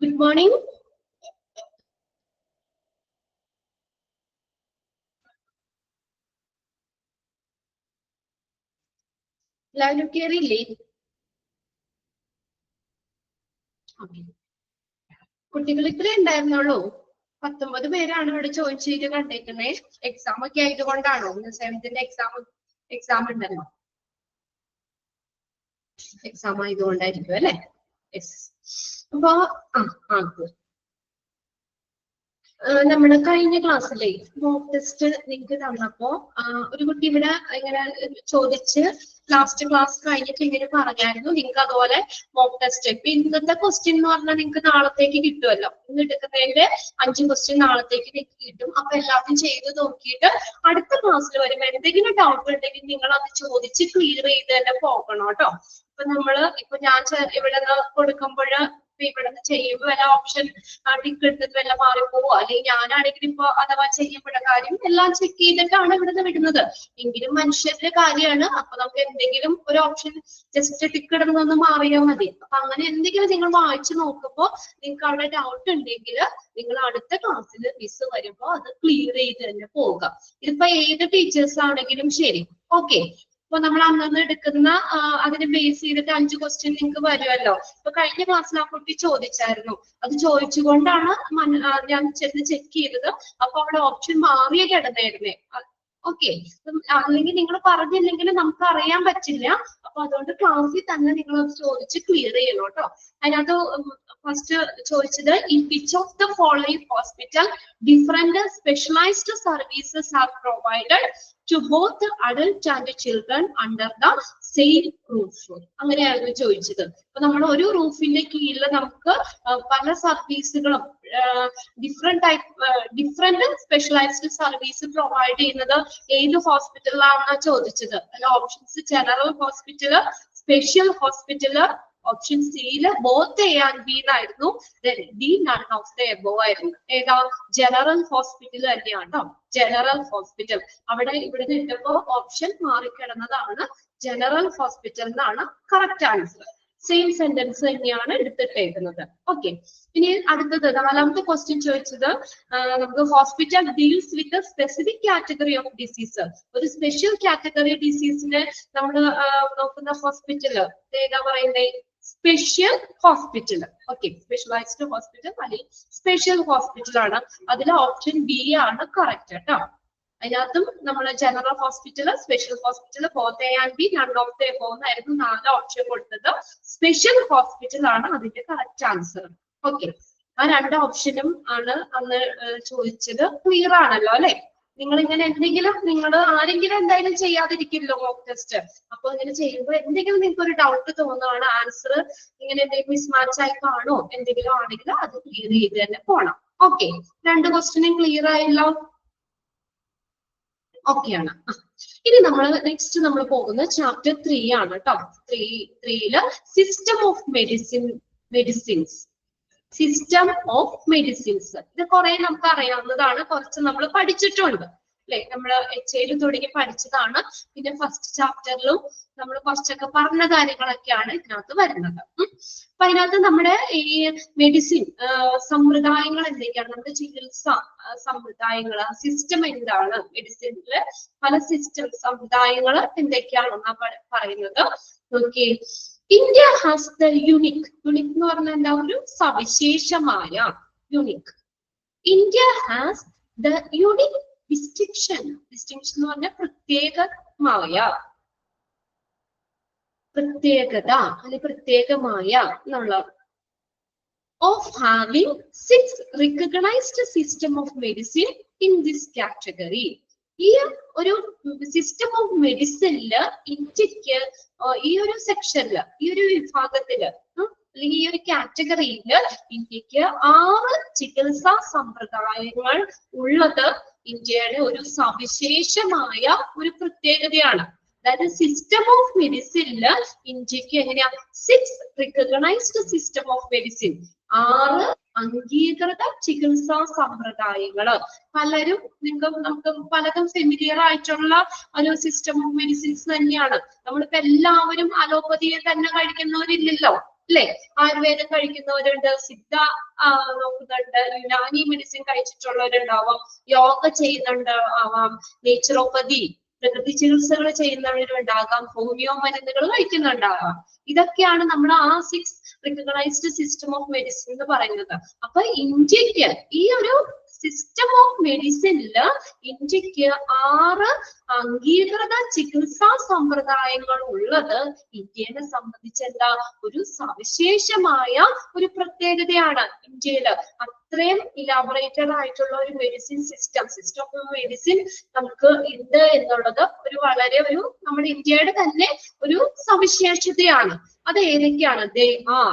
Good morning. എല്ലാവരും കേറിയില്ലേ? കുട്ടികൾ ഇത്രേ ഉണ്ടായിരുന്നുള്ളൂ. 19 പേരാണ് ഇവിടെ ചോദിച്ചിട്ട് കണ്ടേക്കുന്നേ. എക്സാം ഒക്കെ ആയതുകൊണ്ടാണോ? 7th എക്സാം ഉണ്ടല്ലോ. എക്സാം ആയതുകൊണ്ടായിരിക്കും അല്ലെ? യെസ്. അപ്പൊ നമ്മുടെ കഴിഞ്ഞ ക്ലാസ്സിലെ മോക്ക് ടെസ്റ്റ് നിങ്ങൾക്ക് തന്നപ്പോ ഒരു കുട്ടി ഇവിടെ ഇങ്ങനെ ചോദിച്ച് ലാസ്റ്റ് ക്ലാസ് കഴിഞ്ഞിട്ട് ഇങ്ങനെ പറഞ്ഞായിരുന്നു നിങ്ങൾക്ക് അതുപോലെ മോക്ക് ടെസ്റ്റ്. ഇപ്പൊ ഇന്നത്തെ ക്വസ്റ്റ്യൻ എന്ന് പറഞ്ഞാൽ നിങ്ങൾക്ക് നാളത്തേക്ക് കിട്ടുമല്ലോ. ഇന്ന് എടുക്കുന്നതിന്റെ 5 ക്വസ്റ്റ്യൻ നാളത്തേക്ക് നിങ്ങൾക്ക് കിട്ടും. അപ്പൊ എല്ലാവരും ചെയ്ത് നോക്കിയിട്ട് അടുത്ത ക്ലാസ്സിൽ വരുമ്പോ എന്തെങ്കിലും ഡൗട്ട് ഉണ്ടെങ്കിൽ നിങ്ങൾ അത് ചോദിച്ച് ക്ലിയർ ചെയ്ത് തന്നെ പോകണം കേട്ടോ. ഇപ്പൊ ഞാൻ ഇവിടെ കൊടുക്കുമ്പോൾ ഇവിടെ ചെയ്യുമ്പോൾ വല്ല ഓപ്ഷൻ ടിക്ക് എടുത്തിട്ട് വല്ല മാറിപ്പോവോ അല്ലെങ്കിൽ ഞാനാണെങ്കിൽ ഇപ്പൊ അഥവാ ചെയ്യുമ്പോഴ കാര്യം എല്ലാം ചെക്ക് ചെയ്തിട്ടാണ് ഇവിടുന്ന് വിടുന്നത്. എങ്കിലും മനുഷ്യരുടെ കാര്യമാണ്. അപ്പൊ നമുക്ക് എന്തെങ്കിലും ഒരു ഓപ്ഷൻ ജസ്റ്റ് ടിക്ക് ഇടുന്നൊന്ന് മാറിയാൽ മതി. അപ്പൊ അങ്ങനെ എന്തെങ്കിലും നിങ്ങൾ വായിച്ചു നോക്കുമ്പോൾ നിങ്ങൾക്ക് അവിടെ ഡൗട്ട് ഉണ്ടെങ്കിൽ നിങ്ങൾ അടുത്ത ക്ലാസ്സിൽ മിസ് വരുമ്പോ അത് ക്ലിയർ ചെയ്ത് തന്നെ പോവുക. ഇതിപ്പോ ഏത് ടീച്ചേഴ്സ് ആണെങ്കിലും ശരി. ഓക്കെ. അപ്പൊ നമ്മൾ അന്നന്ന് എടുക്കുന്ന അതിനെ ബേസ് ചെയ്തിട്ട് 5 ക്വസ്റ്റ്യൻ നിങ്ങൾക്ക് വരുമല്ലോ. ഇപ്പൊ കഴിഞ്ഞ ക്ലാസ്സിൽ ആ കുട്ടി ചോദിച്ചായിരുന്നു. അത് ചോദിച്ചുകൊണ്ടാണ് ഞാൻ ചെന്ന് ചെക്ക് ചെയ്തത്. അപ്പൊ അവിടെ ഓപ്ഷൻ മാറിയ കിടന്നായിരുന്നേ. ഓക്കെ. അല്ലെങ്കിൽ നിങ്ങൾ പറഞ്ഞില്ലെങ്കിൽ നമുക്ക് അറിയാൻ പറ്റില്ല. അപ്പൊ അതുകൊണ്ട് ക്ലാസ്സിൽ തന്നെ നിങ്ങൾ അത് ചോദിച്ച് ക്ലിയർ ചെയ്യണം കേട്ടോ. അതിനകത്ത് ഫസ്റ്റ് ചോദിച്ചത് in which of the following hospital different specialised services are provided to both the adult and the children under the same roof. അങ്ങനെയായിരുന്നു ചോദിച്ചത്. അപ്പൊ നമ്മൾ ഒരു റൂഫിന്റെ കീഴിൽ നമുക്ക് പല സർവീസുകളും ഡിഫറെന്റ് സ്പെഷ്യലൈസ്ഡ് സർവീസ് പ്രൊവൈഡ് ചെയ്യുന്നത് ഏത് ഹോസ്പിറ്റലിലാണെന്നാണ് ചോദിച്ചത്. അല്ല options general hospital, special hospital, option സിയില് ബോത്ത് എ ആൻഡ് ബി എന്നായിരുന്നു. D none of the above ആയിരുന്നു. ഏതാ? ജനറൽ ഹോസ്പിറ്റൽ തന്നെയാണ് കേട്ടോ. General hospital. ഇവിടെ ഇട്ടപ്പോ ഓപ്ഷൻ മാറിക്കിടന്നതാണ്. ജനറൽ ഹോസ്പിറ്റൽ എന്നാണ് കറക്റ്റ് ആൻസർ. സെയിം സെന്റൻസ് തന്നെയാണ് എടുത്തിട്ടേക്കുന്നത്. ഓക്കെ. ഇനി അടുത്തത് 4ാമത്തെ ക്വസ്റ്റ്യൻ ചോദിച്ചത് നമുക്ക് hospital deals with specific category of disease. ഒരു സ്പെഷ്യൽ കാറ്റഗറി ഡിസീസിനെ നമ്മൾ നോക്കുന്ന ഹോസ്പിറ്റൽ ഏതാ പറയുന്നത്? Special hospital. Okay. Specialised hospital അല്ലെങ്കിൽ സ്പെഷ്യൽ ഹോസ്പിറ്റൽ ആണ്. അതിൽ ഓപ്ഷൻ ബി ആണ് കറക്റ്റ് കേട്ടോ. അതിനകത്തും നമ്മൾ general hospital, special hospital, both A and B, none of the above എന്നായിരുന്നു 4 ഓപ്ഷൻ കൊടുത്തത്. സ്പെഷ്യൽ ഹോസ്പിറ്റൽ ആണ് അതിന്റെ കറക്റ്റ് ആൻസർ. ഓക്കെ. ആ 2 ഓപ്ഷനും ആണ് അന്ന് ചോദിച്ചത്. ക്ലിയർ ആണല്ലോ അല്ലെ? നിങ്ങൾ ഇങ്ങനെ എന്തെങ്കിലും ആരെങ്കിലും എന്തായാലും ചെയ്യാതിരിക്കില്ലോ മോക്ക് ടെസ്റ്റ്. അപ്പൊ ഇങ്ങനെ ചെയ്യുമ്പോൾ എന്തെങ്കിലും നിങ്ങൾക്ക് ഒരു ഡൗട്ട് തോന്നുകയാണ്, ആൻസർ ഇങ്ങനെ എന്തെങ്കിലും മിസ്മാച്ച് ആയി കാണോ എന്തെങ്കിലും ആണെങ്കിൽ അത് ക്ലിയർ ചെയ്ത് തന്നെ പോണം. ഓക്കെ. 2 ക്വസ്റ്റ്യനും ക്ലിയർ ആയല്ലോ? ഓക്കെയാണ്. ഇനി നെക്സ്റ്റ് നമ്മൾ പോകുന്നത് ചാപ്റ്റർ 3 ആണ് കേട്ടോ. 3യില് system of medicines. System of medicines. ഇത് കുറെ നമുക്ക് അറിയാവുന്നതാണ്. കുറച്ച് നമ്മൾ പഠിച്ചിട്ടുണ്ട് അല്ലെ? നമ്മൾ HAയിൽ തുടങ്ങി പഠിച്ചതാണ്. പിന്നെ ഫസ്റ്റ് ചാപ്റ്ററിലും നമ്മൾ കുറച്ചൊക്കെ പറഞ്ഞ കാര്യങ്ങളൊക്കെയാണ് ഇതിനകത്ത് വരുന്നത്. അപ്പൊ അതിനകത്ത് നമ്മുടെ ഈ മെഡിസിൻ സമ്പ്രദായങ്ങൾ എന്തൊക്കെയാണ്? നമ്മുടെ ചികിത്സ സമ്പ്രദായങ്ങൾ, സിസ്റ്റം എന്താണ്? മെഡിസിനിലെ പല സിസ്റ്റം സമ്പ്രദായങ്ങൾ എന്തൊക്കെയാണെന്നാണ് പറയുന്നത്. Okay. India has the unique എന്ന് പറഞ്ഞാൽ എന്താ? ഒരു സവിശേഷമായ unique. India has the unique distinction എന്ന് പറഞ്ഞാൽ പ്രത്യേകത അല്ലെങ്കിൽ പ്രത്യേകമായ എന്നുള്ള of having 6 recognised system of medicine in this category. ഈ ഒരു സിസ്റ്റം ഓഫ് മെഡിസിനില് ഇന്ത്യക്ക് ഈ ഒരു സെക്ഷനില്, ഈ ഒരു വിഭാഗത്തില് അല്ലെങ്കിൽ ഈ ഒരു കാറ്റഗറിയില് ഇന്ത്യക്ക് 6 ചികിത്സാ സമ്പ്രദായങ്ങൾ ഉള്ളത് ഇന്ത്യയുടെ ഒരു സവിശേഷമായ ഒരു പ്രത്യേകതയാണ്. അതായത് സിസ്റ്റം ഓഫ് മെഡിസിനില് ഇന്ത്യക്ക് എങ്ങനെയാ 6 റിക്കഗ്നൈസ്ഡ് സിസ്റ്റം ഓഫ് മെഡിസിൻ, 6 അംഗീകൃത ചികിത്സാ സമ്പ്രദായങ്ങള്. നമുക്ക് പലതും ഫെമിലിയർ ആയിട്ടുള്ള ഒരു സിസ്റ്റം ഓഫ് മെഡിസിൻസ് തന്നെയാണ്. നമ്മളിപ്പോ എല്ലാവരും അലോപ്പതിയെ തന്നെ കഴിക്കുന്നവരില്ലല്ലോ. അല്ലെ? ആയുർവേദം കഴിക്കുന്നവരുണ്ട്, സിദ്ധ നോക്കുന്നുണ്ട്, യുനാനി മെഡിസിൻ കഴിച്ചിട്ടുള്ളവരുണ്ടാവാം, യോഗ ചെയ്യുന്നുണ്ട് ആവാം, നേച്ചുറോപ്പതി പ്രകൃതി ചികിത്സകൾ ചെയ്യുന്നവരുണ്ടാകാം, ഹോമിയോ മരുന്നുകൾ കഴിക്കുന്നുണ്ടാകാം. ഇതൊക്കെയാണ് നമ്മൾ ആ 6 റിക്കഗ്നൈസ്ഡ് സിസ്റ്റം ഓഫ് മെഡിസിൻ എന്ന് പറയുന്നത്. അപ്പൊ ഇന്ത്യക്ക് ഈ ഒരു സിസ്റ്റം ഓഫ് മെഡിസിനില് ഇന്ത്യക്ക് 6 അംഗീകൃത ചികിത്സാ സമ്പ്രദായങ്ങൾ ഉള്ളത് ഇന്ത്യയെ സംബന്ധിച്ച് എന്താ ഒരു സവിശേഷമായ ഒരു പ്രത്യേകതയാണ്. ഇന്ത്യയില് അത്രയും ഇലാബറേറ്റഡ് ആയിട്ടുള്ള ഒരു മെഡിസിൻ സിസ്റ്റം ഓഫ് മെഡിസിൻ നമുക്ക് ഉണ്ട് എന്നുള്ളത് ഒരു വളരെ ഒരു നമ്മുടെ ഇന്ത്യയുടെ തന്നെ ഒരു സവിശേഷതയാണ്. അത് ഏതൊക്കെയാണ്? They are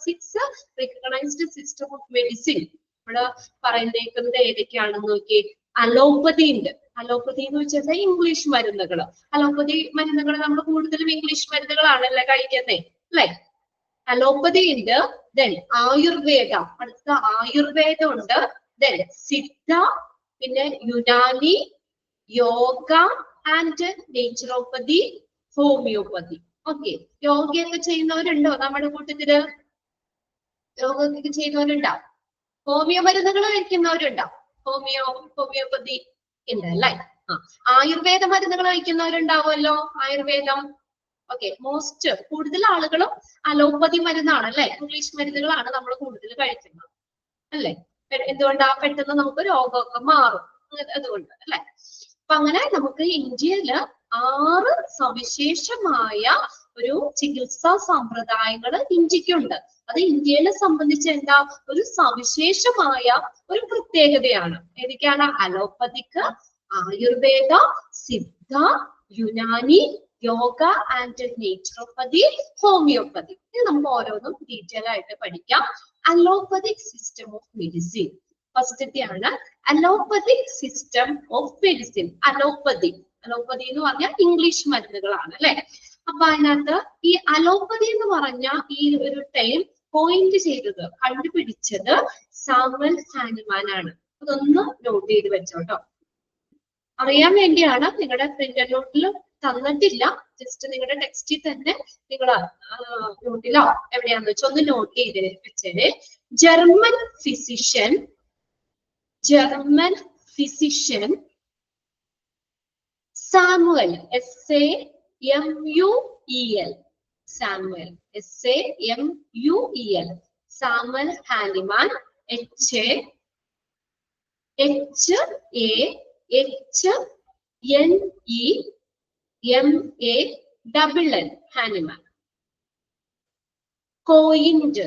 6 recognised system of medicine. നമ്മള് പറയുന്നേക്കുന്നത് ഏതൊക്കെയാണെന്ന് നോക്കി. അലോപ്പതി ഉണ്ട്. അലോപ്പതി എന്ന് വെച്ചാൽ ഇംഗ്ലീഷ് മരുന്നുകൾ. അലോപ്പതി മരുന്നുകൾ നമ്മൾ കൂടുതലും ഇംഗ്ലീഷ് മരുന്നുകളാണല്ലേ കഴിക്കുന്നേ, അല്ലെ? അലോപ്പതി ഉണ്ട്. ദെൻ ആയുർവേദ, അടുത്ത ആയുർവേദം ഉണ്ട്. ദെൻ സിദ്ധ, പിന്നെ Unani, yoga and naturopathy, homeopathy. Okay, യോഗയൊക്കെ ചെയ്യുന്നവരുണ്ടോ നമ്മുടെ കൂട്ടത്തില്? യോഗയൊക്കെ ചെയ്യുന്നവരുണ്ടോ? ഹോമിയോ മരുന്നുകൾ കഴിക്കുന്നവരുണ്ടോ? ഹോമിയോപ്പതി ഉണ്ട് അല്ലേ? ആയുർവേദ മരുന്നുകൾ കഴിക്കുന്നവരുണ്ടാവുമല്ലോ, ആയുർവേദം. ഓക്കെ, കൂടുതൽ ആളുകളും അലോപ്പതി മരുന്നാണ് അല്ലെ, ഇംഗ്ലീഷ് മരുന്നുകളാണ് നമ്മൾ കൂടുതൽ കഴിക്കുന്നത് അല്ലെ? എന്തുകൊണ്ടാ? പെട്ടെന്ന് നമുക്ക് രോഗമൊക്കെ മാറും, അതുകൊണ്ട് അല്ലെ? അപ്പൊ അങ്ങനെ നമുക്ക് ഇന്ത്യയില് 6 സവിശേഷമായ ഒരു ചികിത്സാ സമ്പ്രദായങ്ങൾ ഇന്ത്യക്കുണ്ട്. അത് ഇന്ത്യയെ സംബന്ധിച്ച് എന്താ ഒരു സവിശേഷമായ ഒരു പ്രത്യേകതയാണ്. ഏതൊക്കെയാണ്? അലോപ്പതിക്ക്, Ayurveda, Siddha, Unani, yoga and naturopathy, homeopathy. ഇത് നമുക്ക് ഓരോന്നും ഡീറ്റെയിൽ ആയിട്ട് പഠിക്കാം. അലോപ്പതിക് സിസ്റ്റം ഓഫ് മെഡിസിൻ ഫസ്റ്റത്തെയാണ് allopathic system of medicine. Allopathy എന്ന് പറഞ്ഞാൽ ഇംഗ്ലീഷ് മരുന്നുകളാണ് അല്ലെ? അപ്പൊ അതിനകത്ത് ഈ അലോപ്പതി എന്ന് പറഞ്ഞ ഈ ഒരു ടൈം പോയിന്റ് ചെയ്തത്, കണ്ടുപിടിച്ചത് സാമുവൽ ഹാനിമാൻ ആണ്. അതൊന്ന് നോട്ട് ചെയ്ത് വെച്ചോട്ടോ. അറിയാൻ വേണ്ടിയാണ്. നിങ്ങളുടെ പ്രിന്റർ നോട്ടിൽ തന്നിട്ടില്ല, ജസ്റ്റ് നിങ്ങളുടെ ടെക്സ്റ്റിൽ തന്നെ നിങ്ങൾ നോട്ടിലോ എവിടെയാന്ന് വെച്ചാൽ ഒന്ന് നോട്ട് ചെയ്ത് വെച്ചേരെ. German physician Samuel, SAMUEL, Samuel, SAMUEL, Samuel Hahnemann, HANEMAN, Hahnemann. Coined,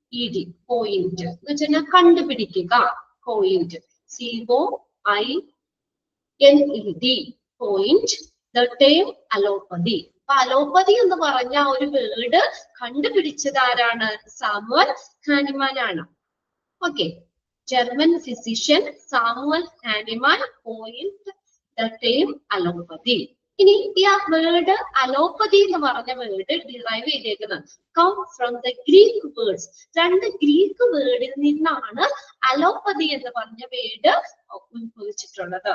COINED, coined എന്ന് വെച്ചാൽ കണ്ടുപിടിക്കുക. Coined, COINED, coined the term allopathy. അപ്പൊ അലോപ്പതി എന്ന് പറഞ്ഞ ഒരു വേർഡ് കണ്ടുപിടിച്ചത് ആരാണ്? സാമുവൽ ഹാനിമാൻ ആണ്. Okay, German physician Samuel Hahnemann coined the term allopathy. ഇനി ഈ ആ വേർഡ് അലോപ്പതി എന്ന് പറഞ്ഞ വേർഡ് ഡിറൈവ് ചെയ്തേക്കുന്നത് come from the Greek words. 2 Greek വേർഡിൽ നിന്നാണ് അലോപ്പതി എന്ന് പറഞ്ഞ വേർഡ് ഉത്ഭവിച്ചിട്ടുള്ളത്.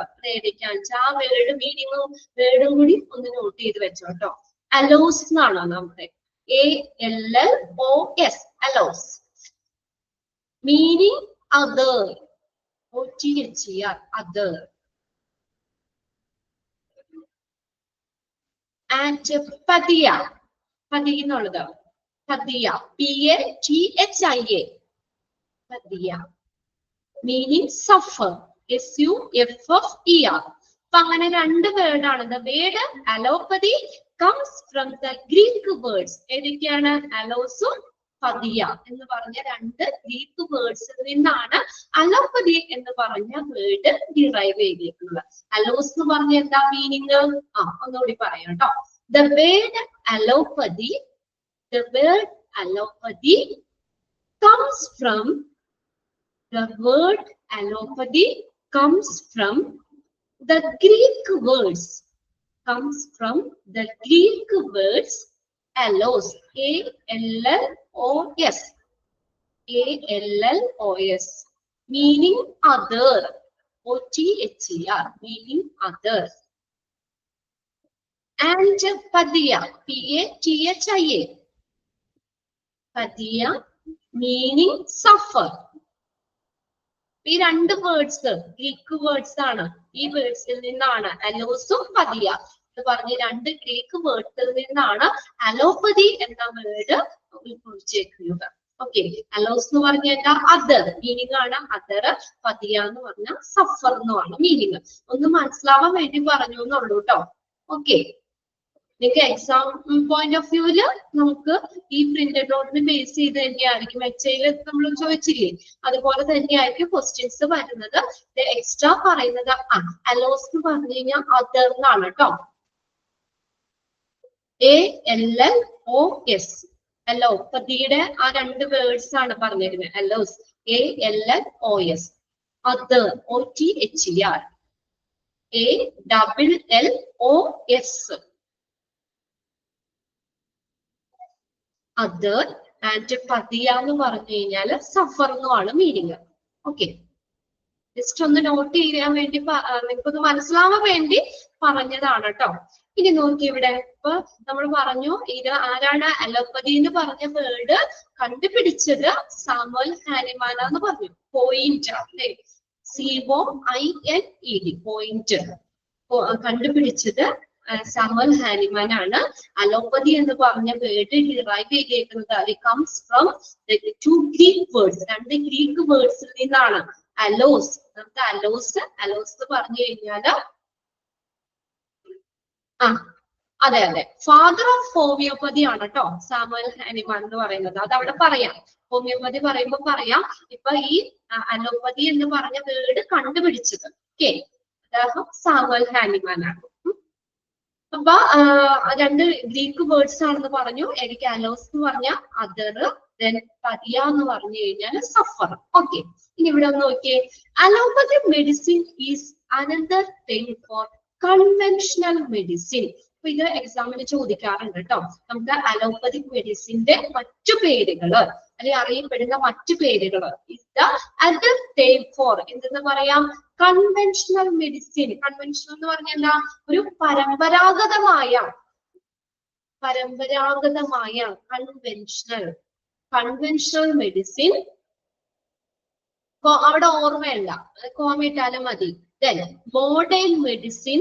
ആ വേർഡ് മീനിങ്ങും വേർഡും കൂടി ഒന്ന് നോട്ട് ചെയ്ത് വെച്ചോട്ടോ. അലോസ് എന്നാണോ നമ്മുടെ ALLOS, allos. Meaning other, OTHER, other. And pathia, പതി എന്നുള്ളത് pathia, PATHIA, pathia. Meaning suffer, SUFFER. അപ്പൊ അങ്ങനെ 2 വേർഡാണ്. The word allopathy comes from the Greek words. ഏതൊക്കെയാണ്? അലോസും പതിയ എന്ന് പറഞ്ഞ 2 ഗ്രീക്ക് വേർഡ്സിൽ നിന്നാണ് അലോപ്പതി എന്ന് പറഞ്ഞ വേർഡ് ഡിറൈവ് ചെയ്തിരിക്കുന്നത്. അലോസ് എന്ന് പറഞ്ഞ എന്താ മീനിങ്? ഒന്നുകൂടി പറയാം കേട്ടോ. The word allopathy comes from the Greek words. Allos, ALLOS, meaning other, OTHER, meaning other. And pathia, PATHIA, pathia meaning suffer. ഈ രണ്ട് വേർഡ്സ് ഗ്രീക്ക് വേർഡ്സ് ആണ്. ഈ വേർഡ്സിൽ നിന്നാണ് അലോസും പതിയ എന്ന് പറഞ്ഞ രണ്ട് ഗ്രീക്ക് വേർഡ്സിൽ നിന്നാണ് അലോപ്പതി എന്ന വേർഡ് ഉത്ഭവിച്ചേക്കുന്നത്. ഓക്കെ, അലോസ് എന്ന് പറഞ്ഞ എന്താ? അതർ മീനിങ് ആണ് അതർ. പതിയ എന്ന് പറഞ്ഞ സഫർ എന്നുമാണ് മീനിങ്. ഒന്ന് മനസ്സിലാവാൻ വേണ്ടി പറഞ്ഞു എന്നുള്ളൂ കേട്ടോ. ഓക്കെ, നിങ്ങൾക്ക് എക്സാം പോയിന്റ് ഓഫ് വ്യൂല് നമുക്ക് ഈ പ്രിന്റഡ് നോട്ടിന് ബേസ് ചെയ്ത് തന്നെയായിരിക്കും എച്ചയിൽ നമ്മൾ ചോദിച്ചില്ലേ, അതുപോലെ തന്നെയായിരിക്കും ക്വസ്റ്റ്യൻസ് വരുന്നത്. എക്സ്ട്രാ പറയുന്നത് അലോസ് എന്ന് പറഞ്ഞു കഴിഞ്ഞാൽ അതർ എന്നാണ് കേട്ടോ. ALLOS, അലോപ്പതിയുടെ ആ രണ്ട് വേർഡ്സ് ആണ് പറഞ്ഞിരുന്നത്. Allos ALLOS, other OTHER, ALLOS, other. And pathia എന്ന് പറഞ്ഞു കഴിഞ്ഞാൽ സഫർ എന്നുമാണ് മീനിങ്. ഓക്കെ, ജസ്റ്റ് ഒന്ന് നോട്ട് ചെയ്യാൻ വേണ്ടി, നിങ്ങൾക്കൊന്ന് മനസ്സിലാവാൻ വേണ്ടി പറഞ്ഞതാണ് കേട്ടോ. ഇനി നോക്കി ഇവിടെ ഇപ്പൊ നമ്മൾ പറഞ്ഞു ഇത് ആരാണ് അലോപ്പതി എന്ന് പറഞ്ഞ വേർഡ് കണ്ടുപിടിച്ചത്? സാമുവൽ ഹാനിമാൻ എന്ന് പറഞ്ഞു. പോയിന്റ് അല്ലെ, COINED, പോയിന്റ് കണ്ടുപിടിച്ചത് സാമുവൽ ഹാനിമാൻ ആണ്. അലോപ്പതി എന്ന് പറഞ്ഞ വേർഡ് ഡിറൈവ് ചെയ്തേക്കുന്നത് comes from two Greek words, രണ്ട് ഗ്രീക്ക് വേർഡ്സിൽ നിന്നാണ്. അലോസ്, നമുക്ക് അലോസ് എന്ന് പറഞ്ഞു കഴിഞ്ഞാല് അതെ അതെ, ഫാദർ ഓഫ് ഹോമിയോപ്പതി ആണ് കേട്ടോ സാമുവൽ ഹാനിമാൻ എന്ന് പറയുന്നത്. അത് അവിടെ പറയാം, ഹോമിയോപ്പതി പറയുമ്പോ പറയാം. ഇപ്പൊ ഈ അലോപ്പതി എന്ന് പറഞ്ഞ വേർഡ് കണ്ടുപിടിച്ചത് അദ്ദേഹം സാമുവൽ ഹാനിമാൻ ആണ്. അപ്പൊ രണ്ട് ഗ്രീക്ക് വേർഡ്സ് ആണെന്ന് പറഞ്ഞു. എനിക്ക് അലോസ് എന്ന് പറഞ്ഞ അതർ, ദെൻ പതിയ എന്ന് പറഞ്ഞു കഴിഞ്ഞാൽ സഫർ. ഓക്കെ, ഇനി ഇവിടെ ഒന്ന് നോക്കിയേ. Allopathy medicine is another thing for conventional medicine. അപ്പൊ ഇത് എക്സാമിന് ചോദിക്കാറുണ്ട് കേട്ടോ. നമുക്ക് അലോപ്പതിക് മെഡിസിന്റെ മറ്റു പേരുകള് അല്ലെങ്കിൽ അറിയപ്പെടുന്ന മറ്റു പേരുകള് is the other name for എന്തെന്ന് പറയാം? Conventional medicine. കൺവെൻഷണൽ എന്ന് പറഞ്ഞാൽ എന്താ? ഒരു പരമ്പരാഗതമായ കൺവെൻഷണൽ മെഡിസിൻ. അവിടെ ഓർമ്മയല്ല, കോമിട്ടാലും മതി. ദെൻ മോഡേൺ മെഡിസിൻ,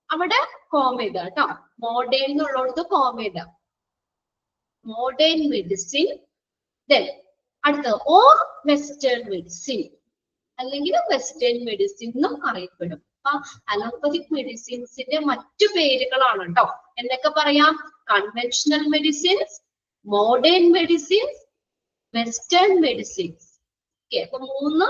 അവിടെ കോമിട കേട്ടോ. മോഡേൺ എന്നുള്ളടത്ത് കോമിട, മോഡേൺ മെഡിസിൻ. ദെൻ അടുത്ത ഓർ വെസ്റ്റേൺ മെഡിസിൻ, അല്ലെങ്കിൽ വെസ്റ്റേൺ മെഡിസിൻ എന്നും അറിയപ്പെടും. അപ്പൊ അലോപ്പതിക് മെഡിസിൻസിന്റെ മറ്റു പേരുകളാണ് കേട്ടോ. എന്തൊക്കെ പറയാം? Conventional medicines, modern medicines, western medicines. Okay, അപ്പൊ മൂന്ന്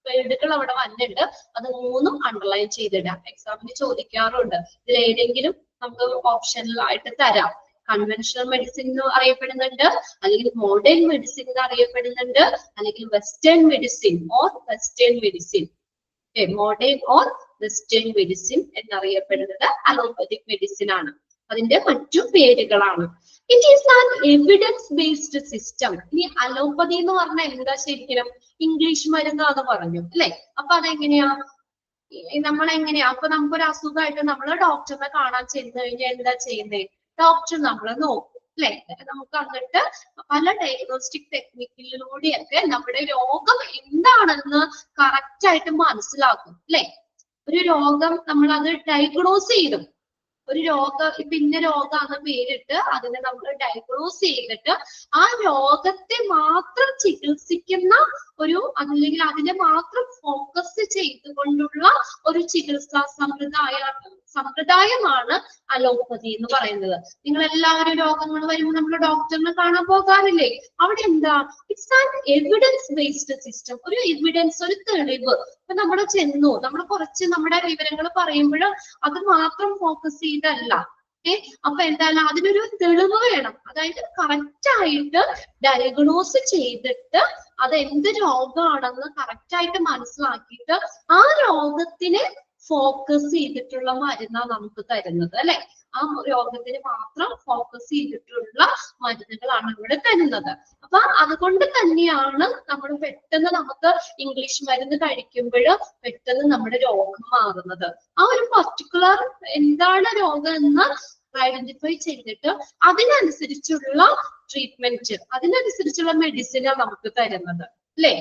വേർഡുകൾ അവിടെ വന്നിട്ടുണ്ട്. അത് മൂന്നും അണ്ടർലൈൻ ചെയ്തിടാം. എക്സാമിന് ചോദിക്കാറുണ്ട്. ഇതിൽ ഏതെങ്കിലും നമുക്ക് ഓപ്ഷനിലായിട്ട് തരാം. കൺവെൻഷണൽ മെഡിസിൻ എന്ന് അറിയപ്പെടുന്നുണ്ട്, അല്ലെങ്കിൽ മോഡേൺ മെഡിസിൻ എന്ന് അറിയപ്പെടുന്നുണ്ട്, അല്ലെങ്കിൽ western medicine or western medicine. Modern or western medicine എന്നറിയപ്പെടുന്നത് അലോപ്പതിക് മെഡിസിൻ ആണ്. അതിന്റെ മറ്റു പേരുകളാണ്. It is an evidence based system. ഇനി അലോപ്പതി എന്ന് പറഞ്ഞാൽ എന്താ? ശരിക്കും ഇംഗ്ലീഷ് മരുന്നാന്ന് പറഞ്ഞു അല്ലെ. അപ്പൊ അതെങ്ങനെയാ? നമ്മളെങ്ങനെയാ? അപ്പൊ നമുക്കൊരു അസുഖമായിട്ട് നമ്മൾ ഡോക്ടറിനെ കാണാൻ ചെന്ന് കഴിഞ്ഞാൽ എന്താ ചെയ്യുന്നത്? ഡോക്ടർ നമ്മളെ നോക്കും അല്ലെ. നമുക്ക് എന്നിട്ട് പല ഡയഗ്നോസ്റ്റിക് ടെക്നിക്കിലൂടെയൊക്കെ നമ്മുടെ രോഗം എന്താണെന്ന് കറക്റ്റ് ആയിട്ട് മനസ്സിലാക്കും അല്ലെ. ഒരു രോഗം നമ്മൾ അത് ഡയഗ്നോസ് ചെയ്തു, ഒരു രോഗം ഇപ്പൊ ഇന്ന രോഗാന്ന് പേരിട്ട് അതിനെ നമ്മൾ ഡയഗ്നോസ് ചെയ്തിട്ട് ആ രോഗത്തെ മാത്രം ചികിത്സിക്കുന്ന ഒരു, അല്ലെങ്കിൽ അതിനെ മാത്രം ഫോക്കസ് ചെയ്തുകൊണ്ടുള്ള ഒരു ചികിത്സാ സമ്പ്രദായമാണ് അലോപ്പതി എന്ന് പറയുന്നത്. നിങ്ങൾ എല്ലാവരും രോഗങ്ങൾ വരുമ്പോൾ നമ്മൾ ഡോക്ടറിനെ കാണാൻ പോകാറില്ലേ? അവിടെ എന്താ? It's an evidence based system. ഒരു എവിഡൻസ്, ഒരു തെളിവ്. ഇപ്പൊ നമ്മൾ ചെന്നു, നമ്മൾ കുറച്ച് നമ്മുടെ വിവരങ്ങൾ പറയുമ്പോൾ അത് മാത്രം ഫോക്കസ് ചെയ്തല്ല. അപ്പൊ എന്തായാലും അതിനൊരു തെളിവ് വേണം. അതായത് കറക്റ്റ് ആയിട്ട് ഡയഗ്നോസ് ചെയ്തിട്ട് അത് എന്ത് രോഗമാണെന്ന് കറക്റ്റ് ആയിട്ട് മനസ്സിലാക്കിയിട്ട് ആ രോഗത്തിനെ ഫോക്കസ് ചെയ്തിട്ടുള്ള മരുന്നാണ് നമുക്ക് തരുന്നത് അല്ലെ. ആ രോഗത്തിന് മാത്രം ഫോക്കസ് ചെയ്തിട്ടുള്ള മരുന്നുകളാണ് ഇവിടെ തരുന്നത്. അപ്പൊ അതുകൊണ്ട് തന്നെയാണ് നമ്മൾ പെട്ടെന്ന് നമുക്ക് ഇംഗ്ലീഷ് മരുന്ന് കഴിക്കുമ്പോൾ പെട്ടെന്ന് നമ്മുടെ രോഗം മാറുന്നത്. ആ ഒരു പർട്ടിക്കുലർ എന്താണ് രോഗം എന്ന് ഐഡന്റിഫൈ ചെയ്തിട്ട് അതിനനുസരിച്ചുള്ള ട്രീറ്റ്മെന്റ്, അതിനനുസരിച്ചുള്ള മെഡിസിനാണ് നമുക്ക് തരുന്നത് അല്ലേ.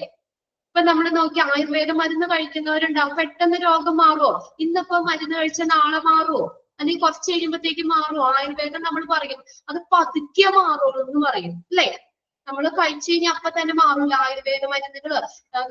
ഇപ്പൊ നമ്മൾ നോക്കി ആയുർവേദ മരുന്ന് കഴിക്കുന്നവരുണ്ടാവും, പെട്ടെന്ന് രോഗം മാറുമോ? ഇന്നിപ്പോ മരുന്ന് കഴിച്ച നാളെ മാറുമോ? അല്ലെങ്കിൽ കുറച്ച് കഴിയുമ്പോഴത്തേക്ക് മാറുമോ? ആയുർവേദം നമ്മൾ പറയും അത് പതുക്കെ മാറുള്ളൂ എന്ന് പറയും അല്ലേ. നമ്മൾ കഴിച്ചു കഴിഞ്ഞാൽ അപ്പൊ തന്നെ മാറില്ല ആയുർവേദ മരുന്നുകള്.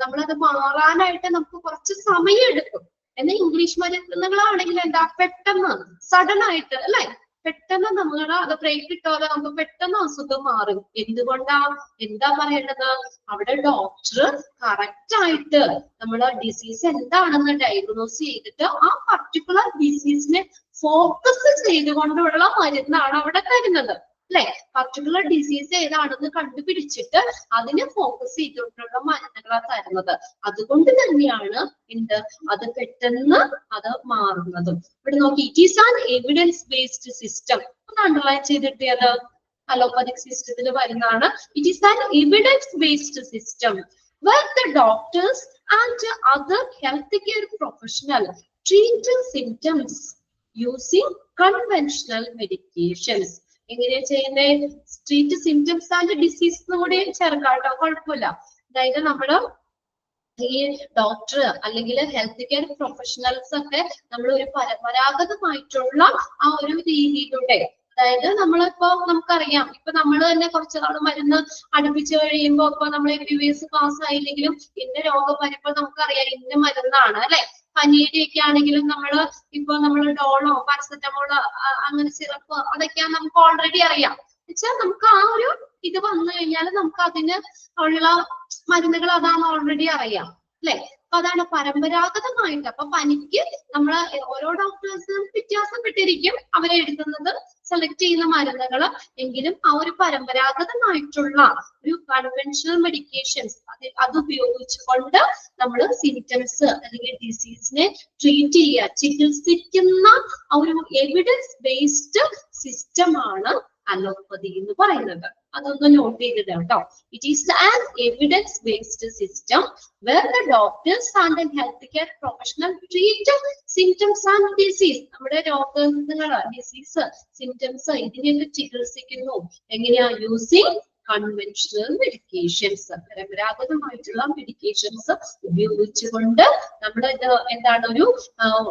നമ്മളത് മാറാനായിട്ട് നമുക്ക് കുറച്ച് സമയം എടുക്കും. എന്നാൽ ഇംഗ്ലീഷ് മരുന്നുകളാണെങ്കിൽ എന്താ, പെട്ടെന്ന് സഡൻ ആയിട്ട് അല്ലെ, പെട്ടെന്ന് നമ്മൾ അത് ബ്രേക്ക് ഇട്ടാലോ നമുക്ക് പെട്ടെന്ന് അസുഖം മാറും. എന്തുകൊണ്ടാ, എന്താ പറയേണ്ടത്, അവിടെ ഡോക്ടർ കറക്റ്റ് ആയിട്ട് നമ്മളെ ഡിസീസ് എന്താണെന്ന് ഡയഗ്നോസ് ചെയ്തിട്ട് ആ പർട്ടിക്കുലർ ഡിസീസിനെ ഫോക്കസ് ചെയ്തുകൊണ്ടുള്ള മരുന്നാണ് അവിടെ തരുന്നത് അല്ലെ. പർട്ടിക്കുലർ ഡിസീസ് ഏതാണെന്ന് കണ്ടുപിടിച്ചിട്ട് അതിനെ ഫോക്കസ് ചെയ്തിട്ടുള്ള മരുന്നുകളാണ് തരുന്നത്. അതുകൊണ്ട് തന്നെയാണ് എന്ത്, അത് പെട്ടെന്ന് അത് മാറുന്നതും. ഇവിടെ നോക്കി, it is an evidence based system. ഒന്ന് അണ്ടർലൈൻ ചെയ്തിട്ട് അത് അലോപ്പതിക് സിസ്റ്റത്തിൽ വരുന്നതാണ്. It is an evidence based system where the doctors and other healthcare professionals treat symptoms using conventional medications. എങ്ങനെയാ ചെയ്യുന്നത്, ട്രീറ്റ് സിംറ്റംസ് ആൻഡ് ഡിസീസ് കൂടി ചേർക്കാട്ടോ, കുഴപ്പമില്ല. അതായത് നമ്മള് ഈ ഡോക്ടർ അല്ലെങ്കിൽ ഹെൽത്ത് കെയർ പ്രൊഫഷണൽസ് ഒക്കെ നമ്മൾ ഒരു പരമ്പരാഗതമായിട്ടുള്ള ആ ഒരു രീതിയിലൂടെ, അതായത് നമ്മളിപ്പോ നമുക്കറിയാം, ഇപ്പൊ നമ്മൾ തന്നെ കുറച്ചു നാൾ മരുന്ന് അടുപ്പിച്ച് കഴിയുമ്പോ ഇപ്പൊ നമ്മൾ MBBS പാസ് ആയില്ലെങ്കിലും ഇന്ന രോഗം വരുമ്പോൾ നമുക്കറിയാം ഇന്ന മരുന്നാണ് അല്ലെ. പനിയുടെ ഒക്കെ ആണെങ്കിലും നമ്മൾ ഡോളോ പാരസെറ്റമോളോ അങ്ങനെ സിറപ്പ് അതൊക്കെയാണ് നമുക്ക് ഓൾറെഡി അറിയാം. വെച്ചാൽ നമുക്ക് ആ ഒരു ഇത് വന്നു കഴിഞ്ഞാൽ നമുക്ക് അതിന് ഉള്ള മരുന്നുകൾ അതാണ് ഓൾറെഡി അറിയാം അല്ലെ. അപ്പൊ അതാണ് പരമ്പരാഗതമായിട്ട്. അപ്പൊ പനിക്ക് നമ്മൾ ഓരോ ഡോക്ടേഴ്സും വ്യത്യാസപ്പെട്ടിരിക്കും അവരെ എഴുതുന്നത്, സെലക്ട് ചെയ്യുന്ന മരുന്നുകൾ. എങ്കിലും ആ ഒരു പരമ്പരാഗതമായിട്ടുള്ള ഒരു കൺവെൻഷണൽ മെഡിക്കേഷൻസ് അത് ഉപയോഗിച്ചുകൊണ്ട് നമ്മൾ സിംറ്റംസ് അല്ലെങ്കിൽ ഡിസീസിനെ ട്രീറ്റ് ചെയ്യുക, ചികിത്സിക്കുന്ന ആ ഒരു എവിഡൻസ് ബേസ്ഡ് സിസ്റ്റമാണ് അലോപ്പതി എന്ന് പറയുന്നത്. അതൊന്ന് നോട്ട് ചെയ്തിട്ട് കേട്ടോ. It is an evidence based system where the doctors and the healthcare professional treat symptoms and disease. നമ്മുടെ രോഗങ്ങൾ, ഡിസീസ്, സിംറ്റംസ് ഇതിനെയൊക്കെ ചികിത്സിക്കുന്നു എങ്ങനെയാ, യൂസിങ് കൺവെൻഷണൽ മെഡിക്കേഷൻസ്, പരമ്പരാഗതമായിട്ടുള്ള മെഡിക്കേഷൻസ് ഉപയോഗിച്ചുകൊണ്ട് നമ്മുടെ എന്താണ്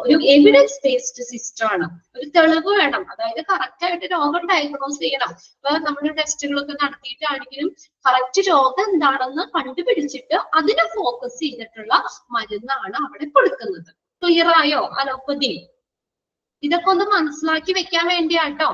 ഒരു എവിഡൻസ് ബേസ്ഡ് സിസ്റ്റം ആണ്. ഒരു തെളിവ് വേണം, അതായത് കറക്റ്റ് ആയിട്ട് രോഗം ഡയഗ്നോസ് ചെയ്യണം. ഇപ്പൊ നമ്മുടെ ടെസ്റ്റുകളൊക്കെ നടത്തിയിട്ടാണെങ്കിലും കറക്റ്റ് രോഗം എന്താണെന്ന് കണ്ടുപിടിച്ചിട്ട് അതിനെ ഫോക്കസ് ചെയ്തിട്ടുള്ള മരുന്നാണ് അവിടെ കൊടുക്കുന്നത്. ക്ലിയർ ആയോ അലോപ്പതി? ഇതൊക്കെ ഒന്ന് മനസ്സിലാക്കി വെക്കാൻ വേണ്ടിയാട്ടോ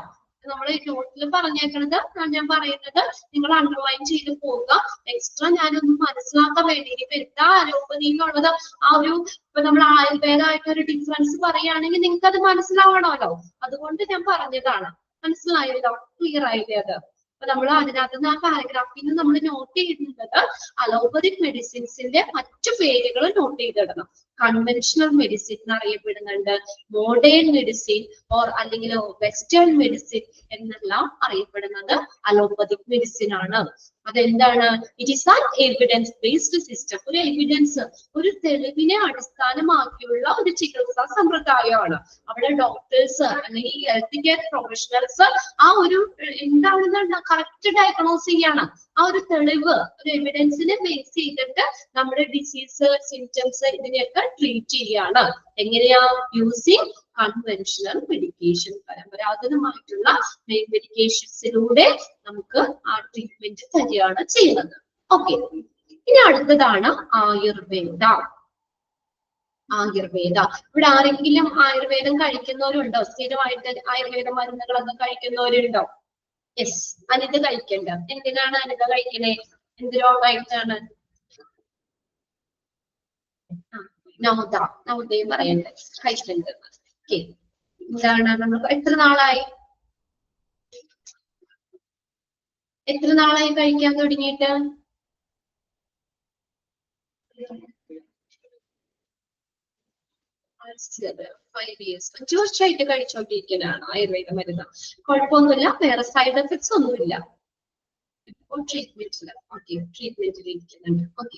നമ്മൾ നോട്ടിൽ പറഞ്ഞേക്കുന്നത്. ഞാൻ പറയുന്നത് നിങ്ങൾ അണ്ടർലൈൻ ചെയ്ത് പോവുക. എക്സ്ട്രാ ഞാനൊന്ന് മനസ്സിലാക്കാൻ വേണ്ടി ഇപ്പൊ എന്താ അലോപ്പതി എന്നുള്ളത് ആ ഒരു ഇപ്പൊ നമ്മൾ ആയുർവേദമായിട്ട് ഒരു ഡിഫറൻസ് പറയുകയാണെങ്കിൽ നിങ്ങൾക്ക് അത് മനസ്സിലാവണമല്ലോ. അതുകൊണ്ട് ഞാൻ പറഞ്ഞതാണ്. മനസ്സിലായല്ലോ? ക്ലിയർ ആയില്ലേ അത്? അപ്പൊ നമ്മൾ അതിനകത്ത് നിന്ന് ആ പാരഗ്രാഫിൽ നിന്ന് നമ്മൾ നോട്ട് ചെയ്തിട്ടുള്ളത് അലോപ്പതിക് മെഡിസിൻസിന്റെ മറ്റു പേരുകൾ നോട്ട് ചെയ്തിടണം. കൺവെൻഷണൽ മെഡിസിൻ എന്നറിയപ്പെടുന്നുണ്ട്, മോഡേൺ മെഡിസിൻ അല്ലെങ്കിൽ വെസ്റ്റേൺ മെഡിസിൻ എന്നെല്ലാം അറിയപ്പെടുന്നത് അലോപ്പതിക് മെഡിസിൻ ആണ്. അതെന്താണ്? It is an evidence based system. ഒരു എവിഡൻസ്, ഒരു തെളിവിനെ അടിസ്ഥാനമാക്കിയുള്ള ഒരു ചികിത്സാ സമ്പ്രദായമാണ്. അവിടെ ഡോക്ടേഴ്സ് അല്ലെങ്കിൽ ഹെൽത്ത് കെയർ പ്രൊഫഷണൽസ് ആ ഒരു എന്താണെന്ന് കറക്റ്റ് ഡയഗ്നോസ് ചെയ്യാണ്. ആ ഒരു തെളിവ്, ഒരു എവിഡൻസിനെ ബേസ് ചെയ്തിട്ട് നമ്മുടെ ഡിസീസ്, സിംറ്റംസ് ഇതിനെയൊക്കെ ട്രീറ്റ് ചെയ്യാണ്. എങ്ങനെയാ? യൂസിങ് കൺവെൻഷണൽ മെഡിക്കേഷൻ, പരമ്പരാഗതമായിട്ടുള്ള മെഡിക്കേഷൻസിലൂടെ നമുക്ക് ആ ട്രീറ്റ്മെന്റ് തരികയാണ് ചെയ്യുന്നത്. ഓക്കെ, ഇനി അടുത്തതാണ് ആയുർവേദ. ഇവിടെ ആരെങ്കിലും ആയുർവേദം കഴിക്കുന്നവരുണ്ടോ? സ്ഥിരമായിട്ട് ആയുർവേദ മരുന്നുകളൊക്കെ കഴിക്കുന്നവരുണ്ടോ? യെസ്, അനിത കഴിക്കണ്ട. എന്തിനാണ് അനിത കഴിക്കണേ? എന്ത് രോഗമായിട്ടാണ്? നൗദയും പറയണ്ടേ കഴിക്കണ്ട. ഓക്കെ, എന്താണ് നമ്മൾ എത്ര നാളായി കഴിക്കാൻ തുടങ്ങിയിട്ട്? 5 years 5 വർഷമായിട്ട് കഴിച്ചോണ്ടിരിക്കുന്നതാണ് ആയുർവേദ മരുന്ന്. കുഴപ്പമൊന്നുമില്ല, വേറെ സൈഡ് എഫക്ട്സ് ഒന്നുമില്ല. ട്രീറ്റ്മെന്റില് ഓക്കെ, ട്രീറ്റ്മെന്റിൽ ഇരിക്കുന്നുണ്ട്. ഓക്കെ,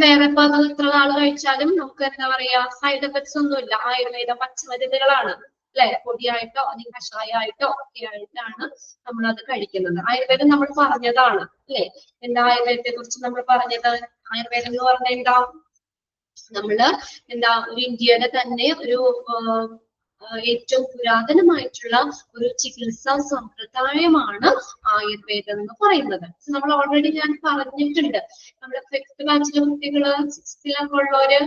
വേറെ ഇപ്പൊ അത് ഇത്ര നാള് കഴിച്ചാലും നമുക്ക് എന്താ പറയാ സൈഡ് എഫക്ട്സ് ഒന്നുമില്ല. ആയുർവേദ പച്ചമരുന്നുകളാണ് അല്ലെ, പൊടിയായിട്ടോ അല്ലെങ്കിൽ കഷായമായിട്ടോ ഒക്കെ ആയിട്ടാണ് നമ്മൾ അത് കഴിക്കുന്നത്. ആയുർവേദം നമ്മൾ പറഞ്ഞതാണ് അല്ലെ. എന്താ ആയുർവേദത്തെ കുറിച്ച് നമ്മൾ പറഞ്ഞത്? ആയുർവേദം എന്ന് പറഞ്ഞാൽ എന്താ, നമ്മള് എന്താ ഒരു ഇന്ത്യയുടെ തന്നെ ഒരു ഏറ്റവും പുരാതനമായിട്ടുള്ള ഒരു ചികിത്സാ സമ്പ്രദായമാണ് ആയുർവേദം എന്ന് പറയുന്നത്. നമ്മൾ ഓൾറെഡി ഞാൻ പറഞ്ഞിട്ടുണ്ട്. നമ്മുടെ 5th ബാച്ചിലെ കുട്ടികള് 6th ഉള്ളവര്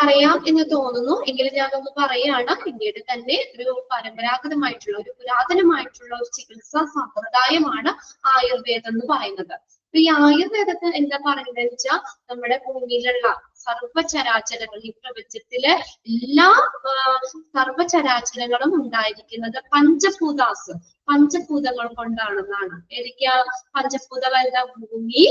അറിയാം എന്ന് തോന്നുന്നു. എങ്കിലും ഞാനൊന്ന് പറയാണ്, ഇന്ത്യയുടെ തന്നെ ഒരു പരമ്പരാഗതമായിട്ടുള്ള ഒരു പുരാതനമായിട്ടുള്ള ഒരു ചികിത്സാ സമ്പ്രദായമാണ് ആയുർവേദം എന്ന് പറയുന്നത്. അപ്പൊ ഈ ആയുർവേദത്തിൽ എന്താ പറയുന്നത് വെച്ചാൽ, നമ്മുടെ ഭൂമിയിലുള്ള സർവ്വചരാചരങ്ങൾ, ഈ പ്രപഞ്ചത്തിലെ എല്ലാ സർവ്വചരാചരങ്ങളും ഉണ്ടായിരിക്കുന്നത് പഞ്ചഭൂതങ്ങൾ കൊണ്ടാണെന്നാണ്. ഏതൊക്കെയാ പഞ്ചഭൂതങ്ങൾ? എന്താ? ഭൂമി,